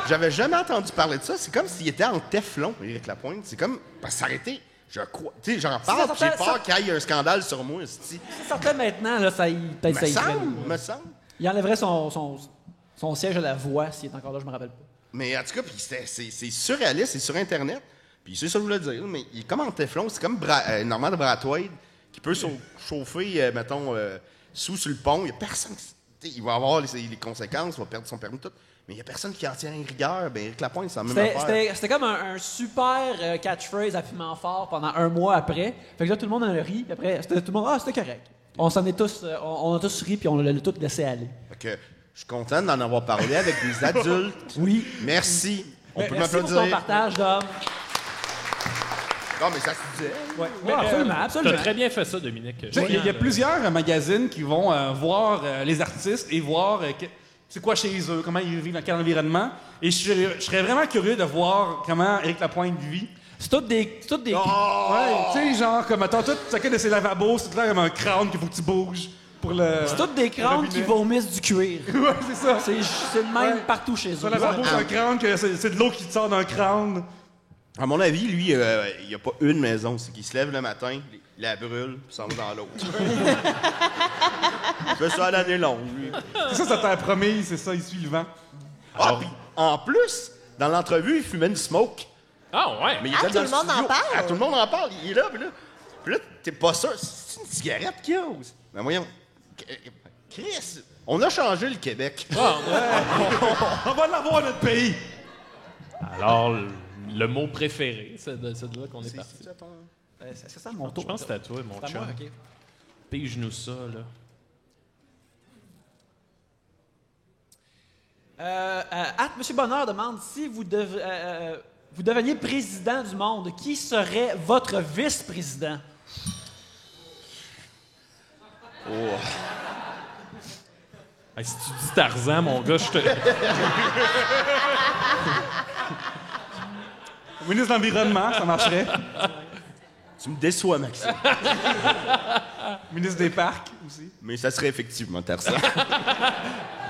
J'avais jamais entendu parler de ça. C'est comme s'il était en téflon, Éric Lapointe. C'est comme... Parce que ça aurait été... Je crois... Tu sais, j'en parle, puis j'ai peur qu'il y ait un scandale sur moi, esti. C'est certain maintenant, là, peut-être ça y ferait. Me semble. Il enlèverait son siège à la voix s'il est encore là, je me rappelle pas. Mais en tout cas, puis c'est surréaliste, c'est sur Internet. Puis c'est ça que je voulais dire, mais il est comme en téflon. C'est comme Normand de Brathwaite qui peut chauffer, mettons, sur le pont. Il n'y a personne qui... Il va avoir les conséquences, il va perdre son permis, tout. Mais il n'y a personne qui en tient une rigueur. Ben, Éric Lapointe, c'est la même affaire. C'était comme un super catchphrase à piment fort pendant un mois après. Fait que là, tout le monde en a ri. Puis après, tout le monde, c'était correct. On s'en est tous, on a tous ri, puis on l'a tout laissé aller. Fait que je suis content d'en avoir parlé avec des adultes. Oui. Merci. On peut Merci pour m'applaudir. ton partage, Dom. Non, mais ça se disait. Ouais, absolument, T'as absolument. très bien fait ça, Dominique. Tu sais, il y a plusieurs magazines qui vont voir les artistes et voir c'est quoi chez eux, comment ils vivent, dans quel environnement. Et je serais vraiment curieux de voir comment Éric Lapointe vit. C'est toutes des... Ouais, tu sais, genre, comme, attends, chacun de ces lavabos, c'est là comme un crâne qu'il faut que tu bouges. pour le... C'est toutes des crânes qui vomissent du cuir. Ouais, c'est ça. C'est le même partout chez eux. Ça, la bouche d'un crâne, que c'est de l'eau qui te sort d'un crâne. À mon avis, lui, il n'y a pas une maison. C'est qu'il se lève le matin, il la brûle, puis s'en va dans l'autre. Il fait ça à l'année longue, lui. C'est ça t'a promis, c'est ça, il suit le vent. Ah, puis en plus, dans l'entrevue, il fumait une smoke. Ah, ouais. Mais il Ah, était dans tout le monde en studio. parle? Ah, tout le monde en parle. Il est là, puis là, t'es pas sûr. C'est une cigarette qu'il y a? Ben voyons. Chris, on a changé le Québec. On va l'avoir, notre pays. Alors, le mot préféré, c'est de là qu'on est parti. Est-ce que c'est mon tour? Je pense que c'est à toi, mon C'est à moi, chum. OK. Pige-nous ça, là. M. Bonheur demande si vous deveniez président du monde, qui serait votre vice-président? Hey, si tu dis Tarzan, mon gars, je te... Ministre de l'Environnement, ça marcherait. Tu me déçois, Maxime. Ministre des Parcs, aussi. Mais ça serait effectivement Tarzan.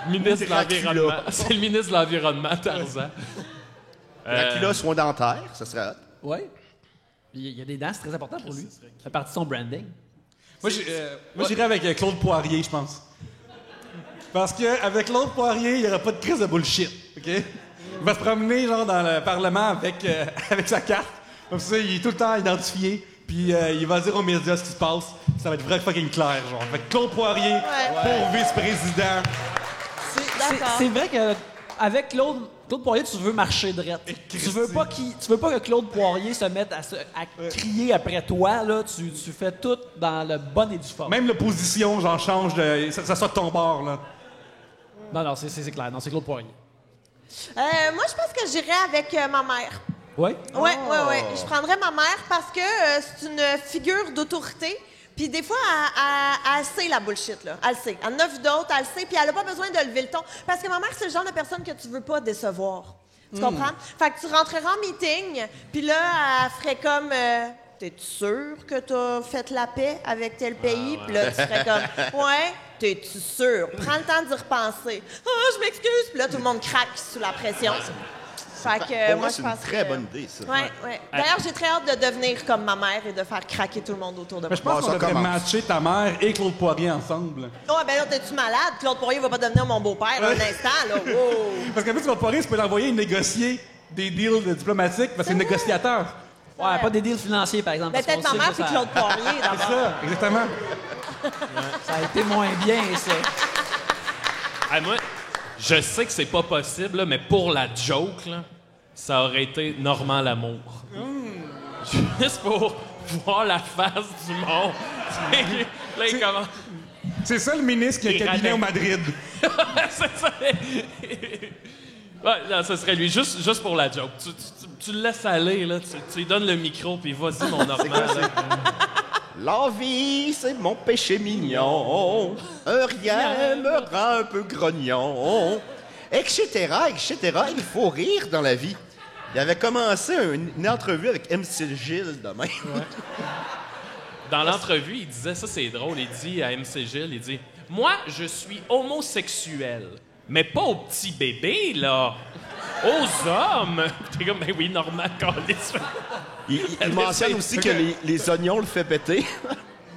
ministre de Dracula. l'Environnement. C'est le ministre de l'Environnement, Tarzan. Dracula, soin dentaire, ça serait hot. Oui. Il y a des dents, c'est très important pour lui. Ça fait partie de son branding. Moi, j'irais avec Claude Poirier, je pense. Parce qu'avec Claude Poirier, il n'y aura pas de crise de bullshit, OK? Il va se promener, genre, dans le Parlement avec sa carte. Comme ça, il est tout le temps identifié. Puis il va dire aux médias ce qui se passe. Ça va être vrai fucking clair, genre. Avec Claude Poirier pour vice-président. C'est vrai que avec Claude Poirier, tu veux marcher drette. Tu veux pas que Claude Poirier se mette à crier après toi. Là, tu fais tout dans le bon et du fort. Même l'opposition, genre, change de... Ça soit de ton bord, là. Non, c'est clair. Non, c'est Claude Poirier. Moi, je pense que j'irais avec ma mère. Oui? Oui. Je prendrais ma mère parce que c'est une figure d'autorité. Puis des fois, elle sait la bullshit, là. Elle sait. Elle en a vu d'autres, elle sait. Puis elle n'a pas besoin de lever le ton. Parce que ma mère, c'est le genre de personne que tu veux pas décevoir. Tu comprends? Fait que tu rentreras en meeting, puis là, elle ferait comme... T'es-tu sûr que t'as fait la paix avec tel pays? Puis là, tu ferais comme... Ouais, t'es-tu sûr? Prends le temps d'y repenser. Ah, je m'excuse. Puis là, tout le monde craque sous la pression. Fait que moi, je c'est pense une très que- bonne idée, ça. Ouais. D'ailleurs, j'ai très hâte de devenir comme ma mère et de faire craquer tout le monde autour de moi. Mais je pense Bon, qu'on ça devrait commence. matcher ta mère et Claude Poirier ensemble. Oh, ben là, t'es-tu malade? Claude Poirier va pas devenir mon beau-père un instant, là. Wow. Parce qu'en plus, Claude Poirier, tu peux l'envoyer négocier des deals diplomatiques parce que c'est négociateur. Ouais, pas des deals financiers, par exemple. Ben, parce peut-être qu'on ma sait mère que puis ça- Claude Poirier, C'est d'abord. ça, exactement. Ça a été moins bien, ça. Ah, moi, je sais que c'est pas possible, là, mais pour la joke, là, ça aurait été Normand Lamour. Juste pour voir la face du monde. Là, il commence... C'est ça le ministre qui a Il cabinet râlait. au Madrid. C'est ça. Ouais, non, ce serait lui, juste pour la joke. Tu le laisses aller, là, tu lui donnes le micro, puis vas-y, mon Normand. là. L'envie, c'est mon péché mignon. Un rien me rend un peu grognon. Etc., etc. Il faut rire dans la vie. Il avait commencé une entrevue avec MC Gilles de même. Dans l'entrevue, il disait, ça c'est drôle, il dit à MC Gilles, il dit « Moi, je suis homosexuel, mais pas aux petits bébés, là. Aux hommes. » T'es comme « Ben oui, normal, câlisse. Il mentionne aussi que les oignons le fait péter.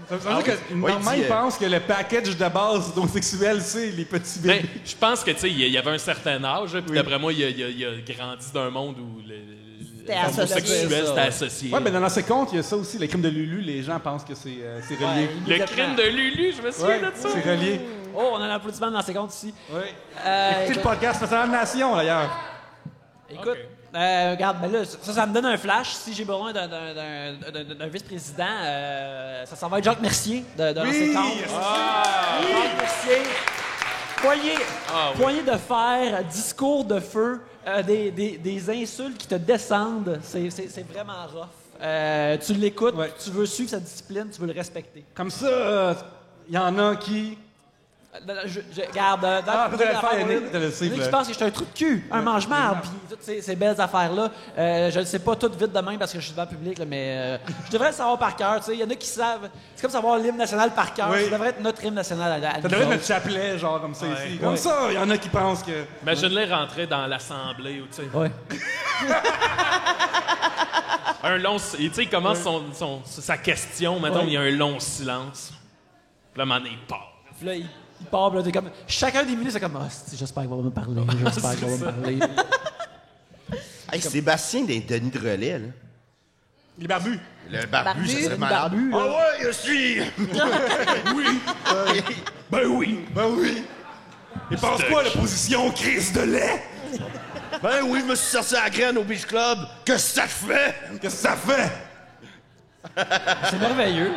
Ça veut dire que Oui, normalement, il dit, il pense que le package de base d'homosexuel, c'est les petits Ben, bébés. je pense que, tu sais, il y avait un certain âge, puis d'après moi, il a grandi d'un monde où C'était associé. l'homosexuel, c'était associé. Ouais, mais dans ses comptes, il y a ça aussi. Les crimes de Lulu, les gens pensent que c'est relié. Le crime de Lulu, je me souviens Ouais, de ça. c'est relié. Oh, on a un applaudissement dans ses comptes ici. Ouais. Euh, Écoutez le podcast Spécial Nation, d'ailleurs. Écoute, regarde, ben là, ça me donne un flash. Si j'ai besoin d'un vice-président, ça s'en va être Jacques Mercier de l'ancien camp. Jacques Mercier. Poignée de fer, discours de feu, des insultes qui te descendent. C'est vraiment rough. Tu l'écoutes, Ouais. tu veux suivre sa discipline, tu veux le respecter. Comme ça, il y en a qui Regarde, peut-être le faire, Yannick, te le sais, Yannick, là. je pense que je suis un trou de cul, un mange-marde, puis toutes ces belles affaires-là. Je ne sais pas tout vite demain parce que je suis devant le public, là, mais je devrais le savoir par cœur. Il y en a qui savent. C'est comme savoir l'hymne national par cœur. Oui. Ça devrait être notre hymne national. Ça devrait être notre chapelet, genre comme ça ici. Comme ça, il y en a qui pensent que... Imagine-les rentrer dans l'assemblée, ou tu sais. Ouais. Un long... Tu sais, il commence sa question, mettons, Ouais. il y a un long silence. Puis là, à un moment donné, il part. Puis là, il part, là, t'es comme... Chacun des minutes, c'est comme... j'espère qu'il va me parler, j'espère qu'il va me parler. Hey, Sébastien des Denis de Relais, là. Les barbus. Le barbu, ça serait Denis malade. Barbu, Ah là. ouais, je suis... Ben oui! Ben oui. Et pense quoi, la position crise de lait? Ben oui, je me suis sorti à la graine au Beach Club. Qu'est-ce que ça te fait? Qu'est-ce que ça fait? C'est merveilleux.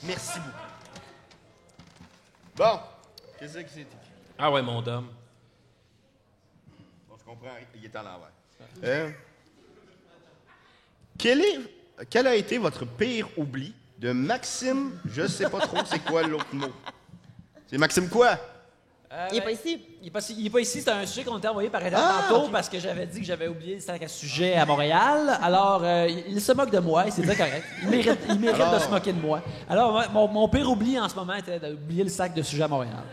Merci beaucoup. Bon, qu'est-ce que c'est? Ah ouais, mon dame. Bon, je comprends, il est à l'envers. Quel a été votre pire oubli de Maxime? Je sais pas trop c'est quoi l'autre mot. C'est Maxime quoi? Il est pas ici. Il est pas ici. C'est un sujet qu'on t'a envoyé par internet tantôt parce que j'avais dit que j'avais oublié le sac à sujet à Montréal. Alors, il se moque de moi et c'est très correct. Il mérite de se moquer de moi. Alors, mon pire oubli en ce moment était d'oublier le sac de sujet à Montréal.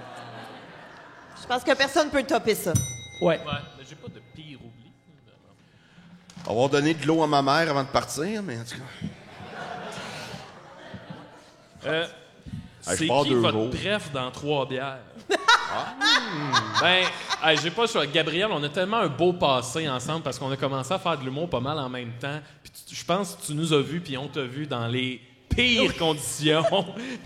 Je pense que personne peut topper ça. Ouais. Ouais, mais j'ai pas de pire oubli. On va donner de l'eau à ma mère avant de partir, mais en tout cas. C'est je pars qui 2 votre jours. bref dans 3 bières? Ben, j'ai pas le choix. Gabriel, on a tellement un beau passé ensemble parce qu'on a commencé à faire de l'humour pas mal en même temps. Puis je pense que tu nous as vus puis on t'a vu dans les pires conditions.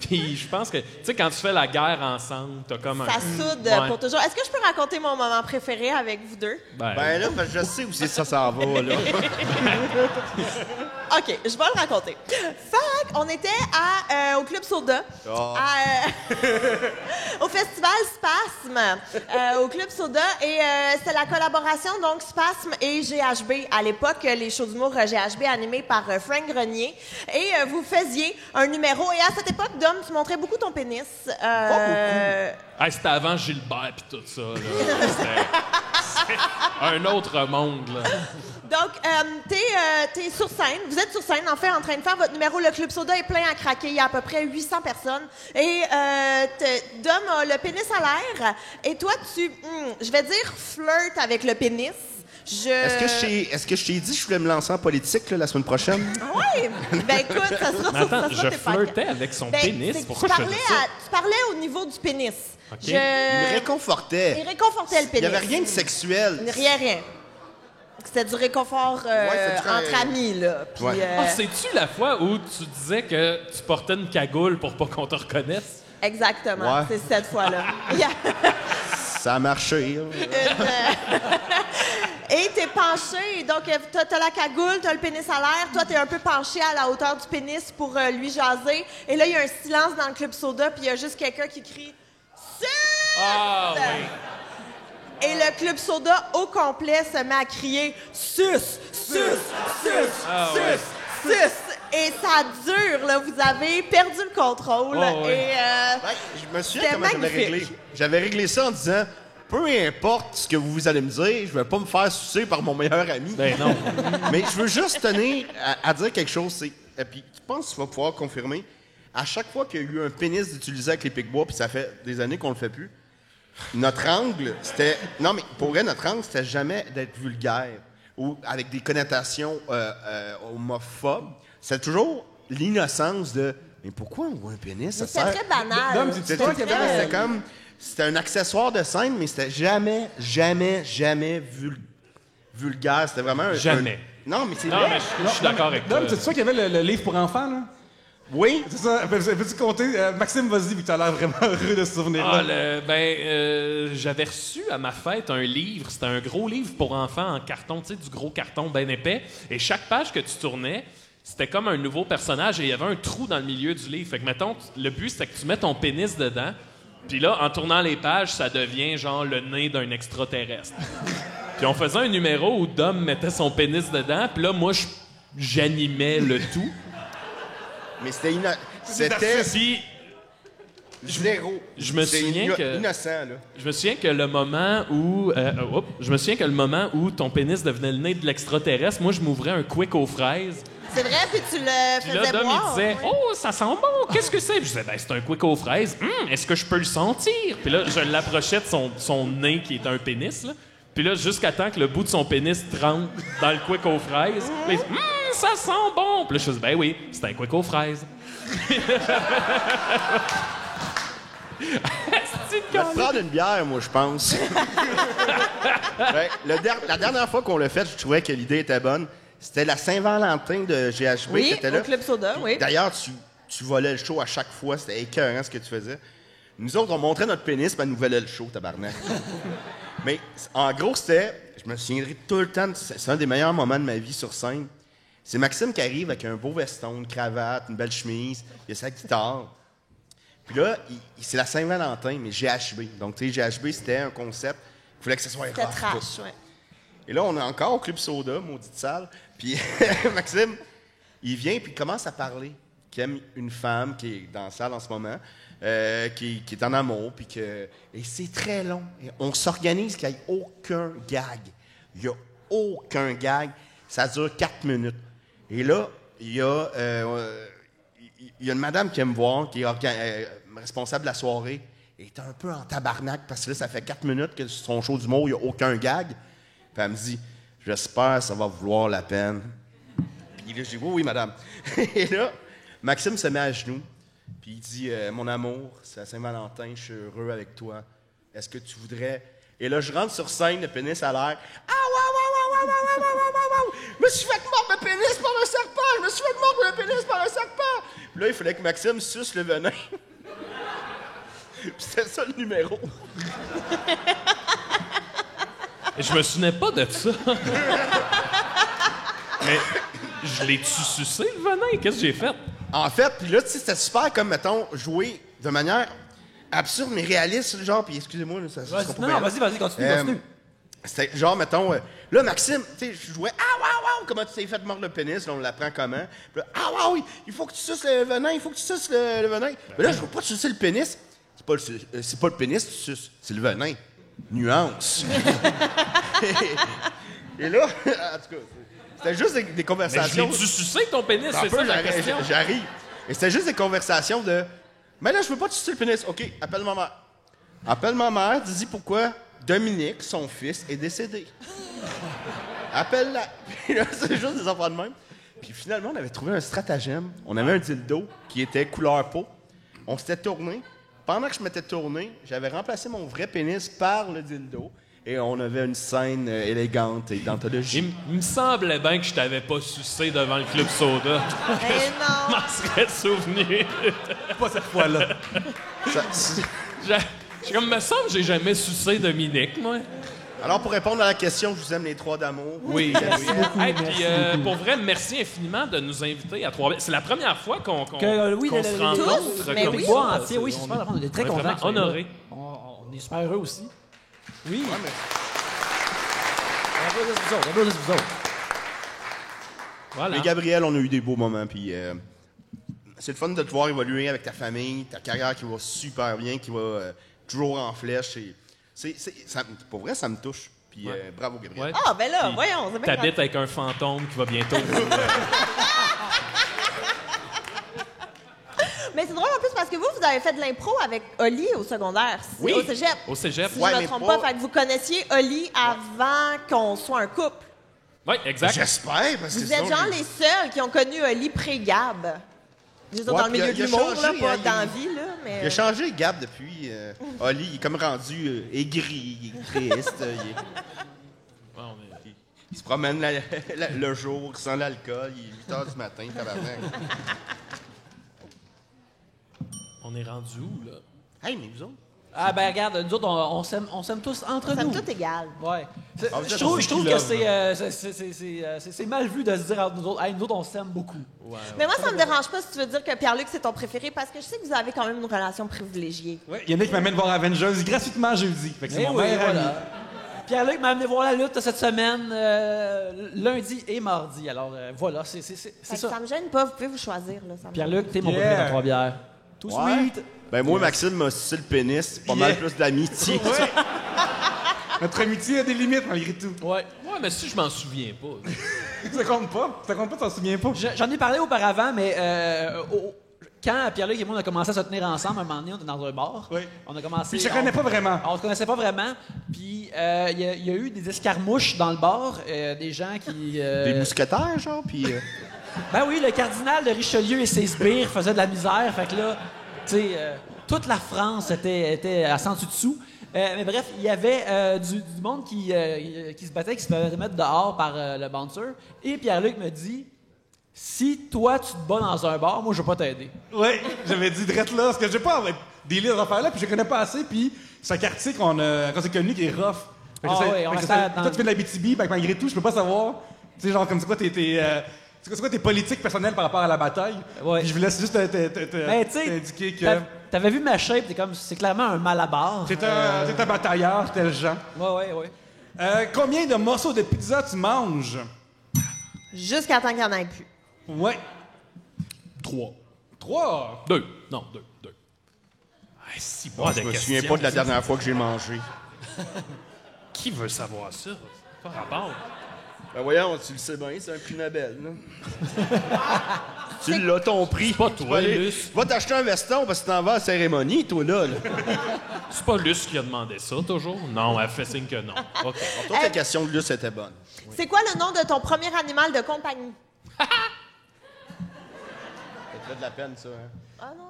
Puis je pense que, tu sais, quand tu fais la guerre ensemble, t'as comme un... Ça soude Ouais. pour toujours. Est-ce que je peux raconter mon moment préféré avec vous deux? Ben là, parce que je sais où c'est ça s'en va, là. OK, je vais le raconter. Fait on était au Club Soda, au festival Spasme, au Club Soda, et c'est la collaboration, donc, Spasme et GHB. À l'époque, les shows d'humour GHB animés par Frank Grenier. Et vous faisiez un numéro. Et à cette époque, Dom, tu montrais beaucoup ton pénis. C'était avant Gilbert puis tout ça, là. C'était un autre monde, là. Donc, t'es sur scène, vous êtes sur scène, en fait, en train de faire votre numéro. Le Club Soda est plein à craquer, il y a à peu près 800 personnes. Et Dom a le pénis à l'air, et toi, je vais dire, flirte avec le pénis. Est-ce que je t'ai dit que je voulais me lancer en politique là, la semaine prochaine? Oui! Ben écoute, ça sera Mais attends, ça sera je tes flirtais avec son Ben, pénis. c'est que Pourquoi tu je faisais ça? tu parlais au niveau du pénis. OK. Il me réconfortait. Il réconfortait le Il pénis. n'y avait rien de sexuel. Rien. C'était du réconfort c'était entre amis, là. Puis, Ouais. C'est-tu la fois où tu disais que tu portais une cagoule pour pas qu'on te reconnaisse? Exactement, Ouais. c'est cette fois-là. Il y a Ça a marché. Et t'es penché, donc t'as la cagoule, t'as le pénis à l'air, toi t'es un peu penché à la hauteur du pénis pour lui jaser. Et là, il y a un silence dans le Club Soda, puis il y a juste quelqu'un qui crie « Suce! » Ah oui! Et le Club Soda au complet se met à crier « Suce! Suce! Suce! Ah, Suce! ouais. Suce! » Et ça dure, là, vous avez perdu le contrôle. Oh, ouais. Et Je me souviens C'était comment j'avais magnifique. réglé. J'avais réglé ça en disant peu importe ce que vous allez me dire, je vais pas me faire sucer par mon meilleur ami. Ben non. Mais je veux juste tenir à dire quelque chose. Et puis, je pense que tu vas pouvoir confirmer. À chaque fois qu'il y a eu un pénis d'utiliser avec les pics-bois, puis ça fait des années qu'on le fait plus, notre angle, c'était... Non, mais pour vrai, notre angle, c'était jamais d'être vulgaire ou avec des connotations homophobes. C'était toujours l'innocence de... Mais pourquoi on voit un pénis? Ça c'était sert... très banal. Dom, tu C'était toi tout le qui temps, avais- c'était comme... C'était un accessoire de scène, mais c'était jamais vulgaire. C'était vraiment un... Jamais. Non, mais c'est Non, vrai. mais je suis d'accord avec toi. Dom, c'est toi qui avait le livre pour enfants, là? Oui. C'est ça. Peux-tu compter? Maxime, vas-y, vu que tu as l'air vraiment heureux de ce souvenir-là. J'avais reçu à ma fête un livre. C'était un gros livre pour enfants en carton, tu sais, du gros carton bien épais. Et chaque page que tu tournais, c'était comme un nouveau personnage et il y avait un trou dans le milieu du livre. Fait que, mettons, le but, c'était que tu mets ton pénis dedans. Puis là, en tournant les pages, ça devient genre le nez d'un extraterrestre. Puis on faisait un numéro où Dom mettait son pénis dedans. Puis là, moi, j'animais le tout. Mais c'était Puis, zéro. je me C'est souviens que- innocent, là. je me souviens que le moment où ton pénis devenait le nez de l'extraterrestre, moi, je m'ouvrais un quick aux fraises. C'est vrai, puis tu le Puis là, faisais Dom, il boire. disait oui. Oh, ça sent bon, qu'est-ce que c'est? Puis je disais Ben, c'est un quick aux fraises. Est-ce que je peux le sentir? Puis là, je l'approchais de son nez qui est un pénis, là. Puis là, jusqu'à temps que le bout de son pénis rentre dans le quick aux fraises. Puis il dit ça sent bon. Puis là, je dis Ben oui, c'est un quick aux fraises. Je vais te prendre une bière, moi, je pense. La dernière fois qu'on l'a fait, je trouvais que l'idée était bonne. C'était la Saint-Valentin de GHB qui Oui, était là. au Club Soda, oui. D'ailleurs, tu volais le show à chaque fois. C'était écœurant ce que tu faisais. Nous autres, on montrait notre pénis, puis elle nous volait le show, tabarnak. Mais en gros, je me souviendrai tout le temps, c'est un des meilleurs moments de ma vie sur scène. C'est Maxime qui arrive avec un beau veston, une cravate, une belle chemise, il a sa guitare. Puis là, c'est la Saint-Valentin, mais GHB. Donc, tu sais, GHB, c'était un concept. Il fallait que ce soit C'était rough, trash, tout. oui. Et là, on est encore au Club Soda, maudite salle. Puis Maxime, il vient puis il commence à parler qu'il aime une femme qui est dans la salle en ce moment, qui est en amour, puis que... Et c'est très long. Et on s'organise qu'il n'y ait aucun gag. Il n'y a aucun gag. Ça dure 4 minutes. Et là, il y a une madame qui aime me voir, qui est responsable de la soirée. Elle est un peu en tabarnak parce que là, ça fait 4 minutes que sur son show d'humour, il n'y a aucun gag. Puis elle me dit, j'espère que ça va vouloir la peine. Puis là, je dis, oui, madame. Et là, Maxime se met à genoux. Puis il dit, mon amour, c'est la Saint-Valentin, je suis heureux avec toi. Est-ce que tu voudrais... Et là, je rentre sur scène, le pénis à l'air. Ah, je me suis fait mordre le pénis par un serpent! Je me suis fait mordre le pénis par un serpent! Puis là, il fallait que Maxime suce le venin. Puis c'était ça le numéro. Je me souvenais pas de ça. Mais je l'ai-tu sucé, le venin? Qu'est-ce que j'ai fait? En fait, puis là, tu sais, c'était super comme, mettons, jouer de manière absurde mais réaliste, genre, puis excusez-moi, là, ça sera pas Non, bien. vas-y, continue. C'était genre, mettons, là, Maxime, tu sais, je jouais, comment tu t'es fait mordre le pénis, là, on l'apprend comment. Puis là, il faut que tu suces le venin, il faut que tu suces le venin. Mais là, je veux pas te sucer le pénis. C'est pas le pénis que tu suces, c'est le venin. Nuance. Et là, en tout cas, c'était juste des Mais je conversations. l'ai-tu sucé, ton pénis? Un C'est peu, ça la question? j'arrive. Et c'était juste des conversations de mais là, je veux pas te sucer le pénis. OK, appelle ma mère. Appelle ma mère, dis pourquoi Dominique, son fils, est décédé. Appelle-la. Puis là, c'est juste des enfants de même. Puis finalement, on avait trouvé un stratagème. On avait un dildo qui était couleur peau. On s'était tourné. Pendant que je m'étais tourné, j'avais remplacé mon vrai pénis par le dildo. Et on avait une scène élégante et d'anthologie. Il me semblait bien que je t'avais pas sucé devant le Club Soda. Mais Je non! m'en serais souvenu. Pas cette fois-là. J'ai comme, me semble que j'ai jamais sucé Dominique, moi. Alors, pour répondre à la question, je vous aime les trois d'amour. Oui, merci beaucoup. Hey, puis, pour vrai, merci infiniment de nous inviter à Trois-Rivières. C'est la première fois qu'on Oui, se rencontre. tous, mais comme oui. ça. Bois entier, oui, c'est super. On est très on est contents. vraiment qu'ils soient honorés. là. On est super heureux aussi. Oui. Ouais, mais- Applaudissez vous autres. Voilà. Mais Gabriel, on a eu des beaux moments, puis c'est le fun de te voir évoluer avec ta famille, ta carrière qui va super bien, qui va toujours en flèche. Pour vrai, ça me touche. Puis bravo, Gabriel. Ouais. Ah, ben là, Puis, voyons, c'est bien T'habites avec un fantôme qui va bientôt. Mais c'est drôle en plus parce que vous avez fait de l'impro avec Oli au secondaire. Oui. Au cégep. Au cégep. Si Ouais, je ne mais me trompe pas- pas, fait que vous connaissiez Oli avant qu'on soit un couple. Oui, exact. J'espère, parce que Vous êtes sinon, genre les seuls qui ont connu Oli pré-Gab. Je veux dire, Ouais, dans le puis milieu il de a l'humour, là, changé, pas hein, dans la vie, là. Mais... Il a changé, Gab, depuis. Oli, il est comme rendu aigri, il est triste. Ouais, on est- Il se promène le jour sans l'alcool, il est 8 h du matin, tabarnak. On est rendu où, là? Hey, mais vous autres? Ah, ben regarde, nous autres, on s'aime tous entre Ça nous. me tout égal. Ouais. Ah, vous Je êtes trouve, aussi je trouve qui que love. c'est mal vu de se dire entre nous autres, hey, nous autres, on s'aime beaucoup. Mais moi, ça me dérange pas si tu veux dire que Pierre-Luc, c'est ton préféré, parce que je sais que vous avez quand même une relation privilégiée. Ouais, il y en a qui m'amènent voir Avengers gratuitement jeudi. Fait que c'est Eh mon oui, meilleur ami. voilà. Pierre-Luc m'a amené voir la lutte cette semaine, lundi et mardi. Alors voilà, c'est ça. Ça me gêne pas, vous pouvez vous choisir. Là, ça me- Pierre-Luc, t'es mon préféré à Trois-Bières. Tout Ouais. sweet. Ben moi, Maxime m'a sucé le pénis. C'est pas mal plus d'amitié. Notre amitié a des limites, malgré tout. Ouais. Ouais, mais si je m'en souviens pas. Ça compte pas. Ça compte pas, t'en souviens pas. J'en ai parlé auparavant, mais quand Pierre-Luc et moi on a commencé à se tenir ensemble, un moment donné, on était dans un bar. Oui. On a commencé. Puis je te connais pas vraiment. On se connaissait pas vraiment. Puis il y a eu des escarmouches dans le bar, des gens qui. Des mousquetaires, genre, puis... Ben oui, le cardinal de Richelieu et ses sbires faisaient de la misère. Fait que là, tu sais, toute la France était à 100 dessous. Mais bref, il y avait du monde qui se battait, qui se faisait mettre dehors par le bouncer. Et Pierre-Luc me dit, si toi, tu te bats dans un bar, moi, je vais pas t'aider. Oui, j'avais dit drette là, parce que j'ai pas des livres à faire là, puis je connais pas assez, puis c'est un quartier qu'on s'est connu qui est rough. Fait que Ah j'essaie- ouais, on fait que restait j'essaie- dans- Toi, tu fais de la BTB, malgré tout, je peux pas savoir, tu sais, genre, comme c'est quoi c'est quoi tes politiques personnelles par rapport à la bataille? Ouais. Puis je voulais juste Mais tu sais, t'indiquer que t'avais vu ma shape, c'est clairement un malabar. t'es un batailleur, tel Jean. Ouais. Combien de morceaux de pizza tu manges? Jusqu'à temps qu'il n'y en ait plus. Ouais. 3. 2. Non, 2. Si moi Je me souviens pas de la dernière fois que j'ai mangé. Qui veut savoir ça? Pas rapport. Ben voyons, tu le sais bien, c'est un prix Nobel, là. Tu l'as, ton prix. pas Tu toi, vas aller- Luce. Va t'acheter un veston parce que t'en vas à la cérémonie, toi, là. C'est pas Luce qui a demandé ça, toujours? Non, elle fait signe que non. OK. Toi, ta question de Luce était bonne. C'est quoi le nom de ton premier animal de compagnie? Ça te fait de la peine, ça, hein? Ah non.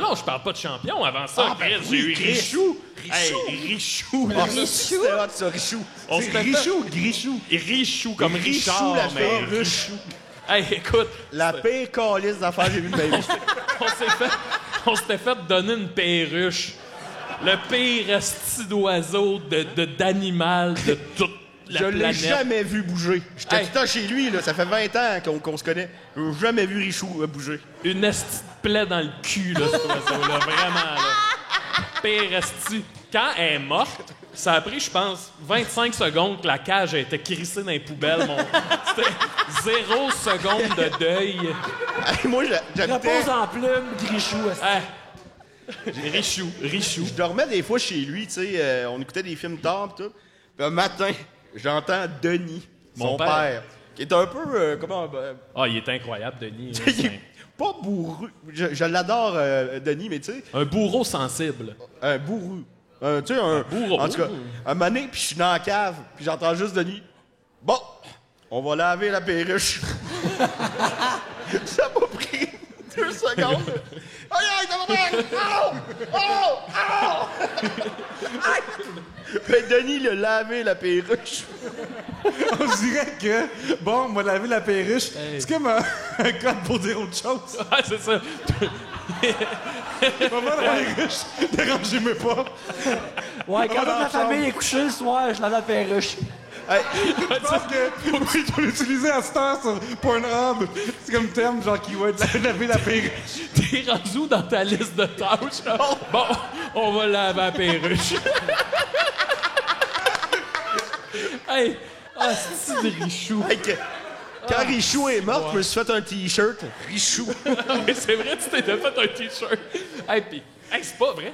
Non, je parle pas de champion. Avant ça, Ah, ben Chris, oui, j'ai eu Chris. Richou. Hey, Richou. Ah, ça, c'était hot, ça, Richou. On se C'est fait- Richou ou Grichou? Richou, comme Richou, Richard, la mais perruche. Hey, écoute, La pire calice d'affaires que j'ai vue de ma vie. on s'était fait donner une perruche. Le pire esti d'oiseau, d'animal de toute la Je l'ai planète. jamais vu bouger. J'étais Hey. tout le temps chez lui, là. Ça fait 20 ans qu'on se connaît. J'ai jamais vu Richou bouger. Une esti de plaie dans le cul, là, cet oiseau-là. Vraiment, là. Pire esti. Quand elle est morte, ça a pris, je pense, 25 secondes que la cage a été crissée dans les poubelles. C'était 0 seconde de deuil. Hey, moi, j'habitais... Repose en plume, Grichou. Hey. Richou. Je dormais des fois chez lui, tu sais, on écoutait des films tard pis tout. Puis un matin, j'entends Denis, Mon son père. père, qui est un peu, Ah, il est incroyable, Denis. il est pas bourru. Je l'adore, Denis, mais tu sais, Un bourreau sensible. un bourru. Tu sais, un bourreau. En tout cas, un moment donné, puis je suis dans la cave, puis j'entends juste Denis. Bon, on va laver la perruche. Ça m'a pris 2 secondes. Aïe, aïe, ça va mal! Oh! Ben, Denis, il a lavé la perruche. On dirait que, bon, on va laver la perruche. C'est comme un code pour dire autre chose. Ah, c'est ça. Maman, la perruche, dérangez-moi pas. Ouais, quand toute la famille est couchée le soir, je lave la perruche. Hey, Je pense que oui, tu peux l'utiliser à cette heure sur Pornhub. C'est comme terme, genre, qui va être laver la perruche. T'es rendu où dans ta liste de tâches? Bon, on va laver la perruche. Hey, c'est de Richou. hey, quand Richou est mort, je me suis fait un T-shirt. Richou. Mais c'est vrai, tu t'étais fait un T-shirt. Hey, pis, hey, c'est pas vrai.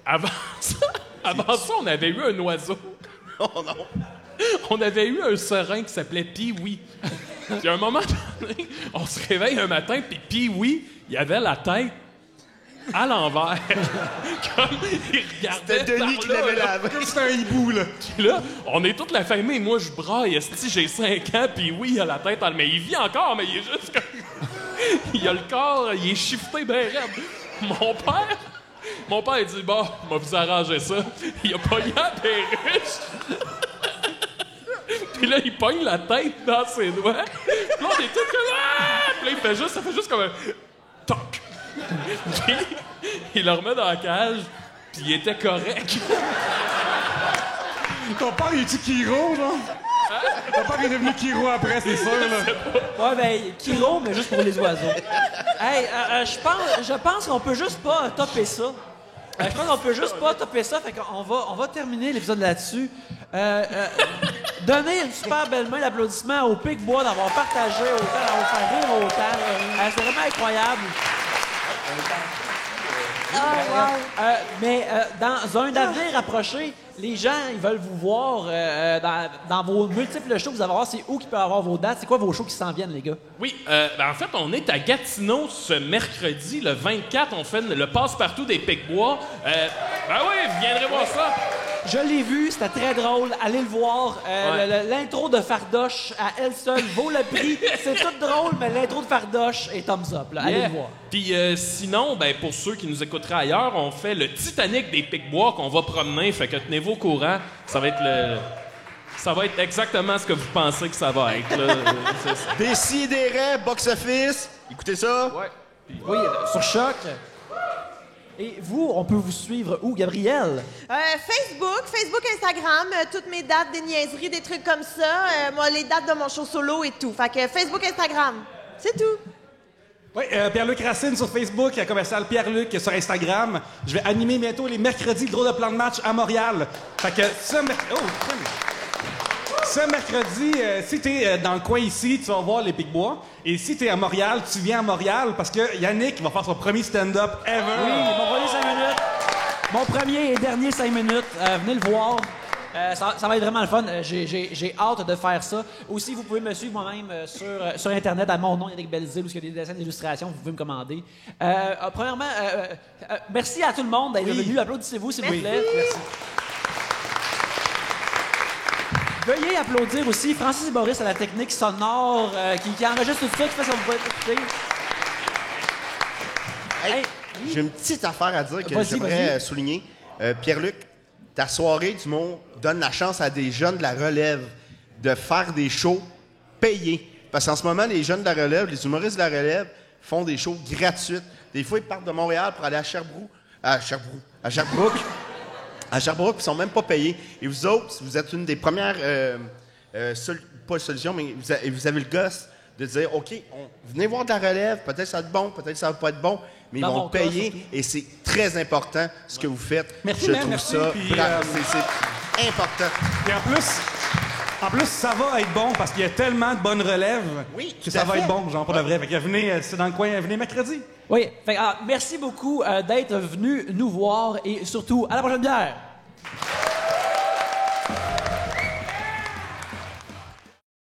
Avant ça, on avait eu un oiseau. Oh non. On avait eu un serein qui s'appelait Pee-Wee. Puis à un moment donné, on se réveille un matin, puis Pee-Wee, il avait la tête à l'envers. Comme il regardait C'était Denis par qui là, l'avait là. lavé. Comme c'est un hibou, là. Puis là, on est toute la famille. Moi, je braille. Esti, j'ai 5 ans, puis oui, il a la tête mais il vit encore, mais il est juste comme... il a le corps, il est shifté bien raide. Mon père, il dit, bon, on va vous arranger ça. Il a pogné la perruche. Puis là, il pogne la tête dans ses doigts. Puis là, on est tous comme... Ah! Puis là, ça fait juste comme un... Toc! Puis, il le remet dans la cage, puis il était correct. Ton père, il est-tu Kiro, genre? Ton père est devenu Kiro après, c'est sûr, là. Ouais, ben, Kiro, mais juste pour les oiseaux. Hey, je pense qu'on peut juste pas topper ça. Je pense qu'on peut juste pas topper ça, fait qu'on va terminer l'épisode là-dessus. Donner une super belle main d'applaudissement au Pic-Bois d'avoir partagé autant, d'avoir fait rire autant. C'est vraiment incroyable. Mais dans un avenir approché, les gens, ils veulent vous voir dans vos multiples shows que vous allez voir. C'est où qu'ils peuvent avoir vos dates? C'est quoi vos shows qui s'en viennent, les gars? Oui, en fait, on est à Gatineau ce mercredi, le 24. On fait le passe-partout des Pic-Bois. Ben oui, vous viendrez voir ça. Je l'ai vu, c'était très drôle. Allez le voir. L'intro de Fardoche, à elle seule, vaut le prix. C'est tout drôle, mais l'intro de Fardoche est thumbs up. Là. Allez le voir. Puis sinon, ben, pour ceux qui nous écouteraient ailleurs, on fait le Titanic des Pic-Bois qu'on va promener. Fait que tenez-vous au courant. Ça va être exactement ce que vous pensez que ça va être. Là. Décidérez, box-office. Écoutez ça. Ouais. Oui, sur Choc. Et vous, on peut vous suivre où, Gabrielle? Facebook, Instagram, toutes mes dates, des niaiseries, des trucs comme ça. Moi, les dates de mon show solo et tout. Fait que Facebook, Instagram, c'est tout. Oui, Pierre-Luc Racine sur Facebook, commercial Pierre-Luc sur Instagram. Je vais animer bientôt les mercredis le drôle de plan de match à Montréal. Fait que ce mercredi, si t'es dans le coin ici, tu vas voir les Pic-Bois. Et si t'es à Montréal, tu viens à Montréal parce que Yannick va faire son premier stand-up ever. Oui, mon premier 5 minutes. Mon premier et dernier 5 minutes. Venez le voir. Ça va être vraiment le fun. J'ai hâte de faire ça. Aussi, vous pouvez me suivre moi-même sur Internet à mon nom, Yannick Belzile, où il y a des dessins d'illustration, vous pouvez me commander. Premièrement, merci à tout le monde d'être venu. Applaudissez-vous, s'il vous plaît. Merci. Veuillez applaudir aussi Francis et Boris à la technique sonore qui enregistre tout ça, qui fait son voix écouter. Hey, j'ai une petite affaire à dire que j'aimerais souligner. Pierre-Luc, ta soirée du monde donne la chance à des jeunes de la relève de faire des shows payés. Parce qu'en ce moment, les jeunes de la relève, les humoristes de la relève font des shows gratuits. Des fois, ils partent de Montréal pour aller à Sherbrooke. À Sherbrooke, ils sont même pas payés. Et vous autres, vous êtes une des premières, pas solutions, mais vous avez le gosse de dire, OK, venez voir de la relève, peut-être ça va être bon, peut-être ça va pas être bon, mais ils vont payer et c'est très important ce que vous faites. Merci, je trouve ça, c'est important. Et en plus, ça va être bon parce qu'il y a tellement de bonnes relèves que ça va être bon, genre pour de vrai. Fait que venez, c'est dans le coin, venez mercredi. Oui, merci beaucoup d'être venu nous voir et surtout, à la prochaine bière!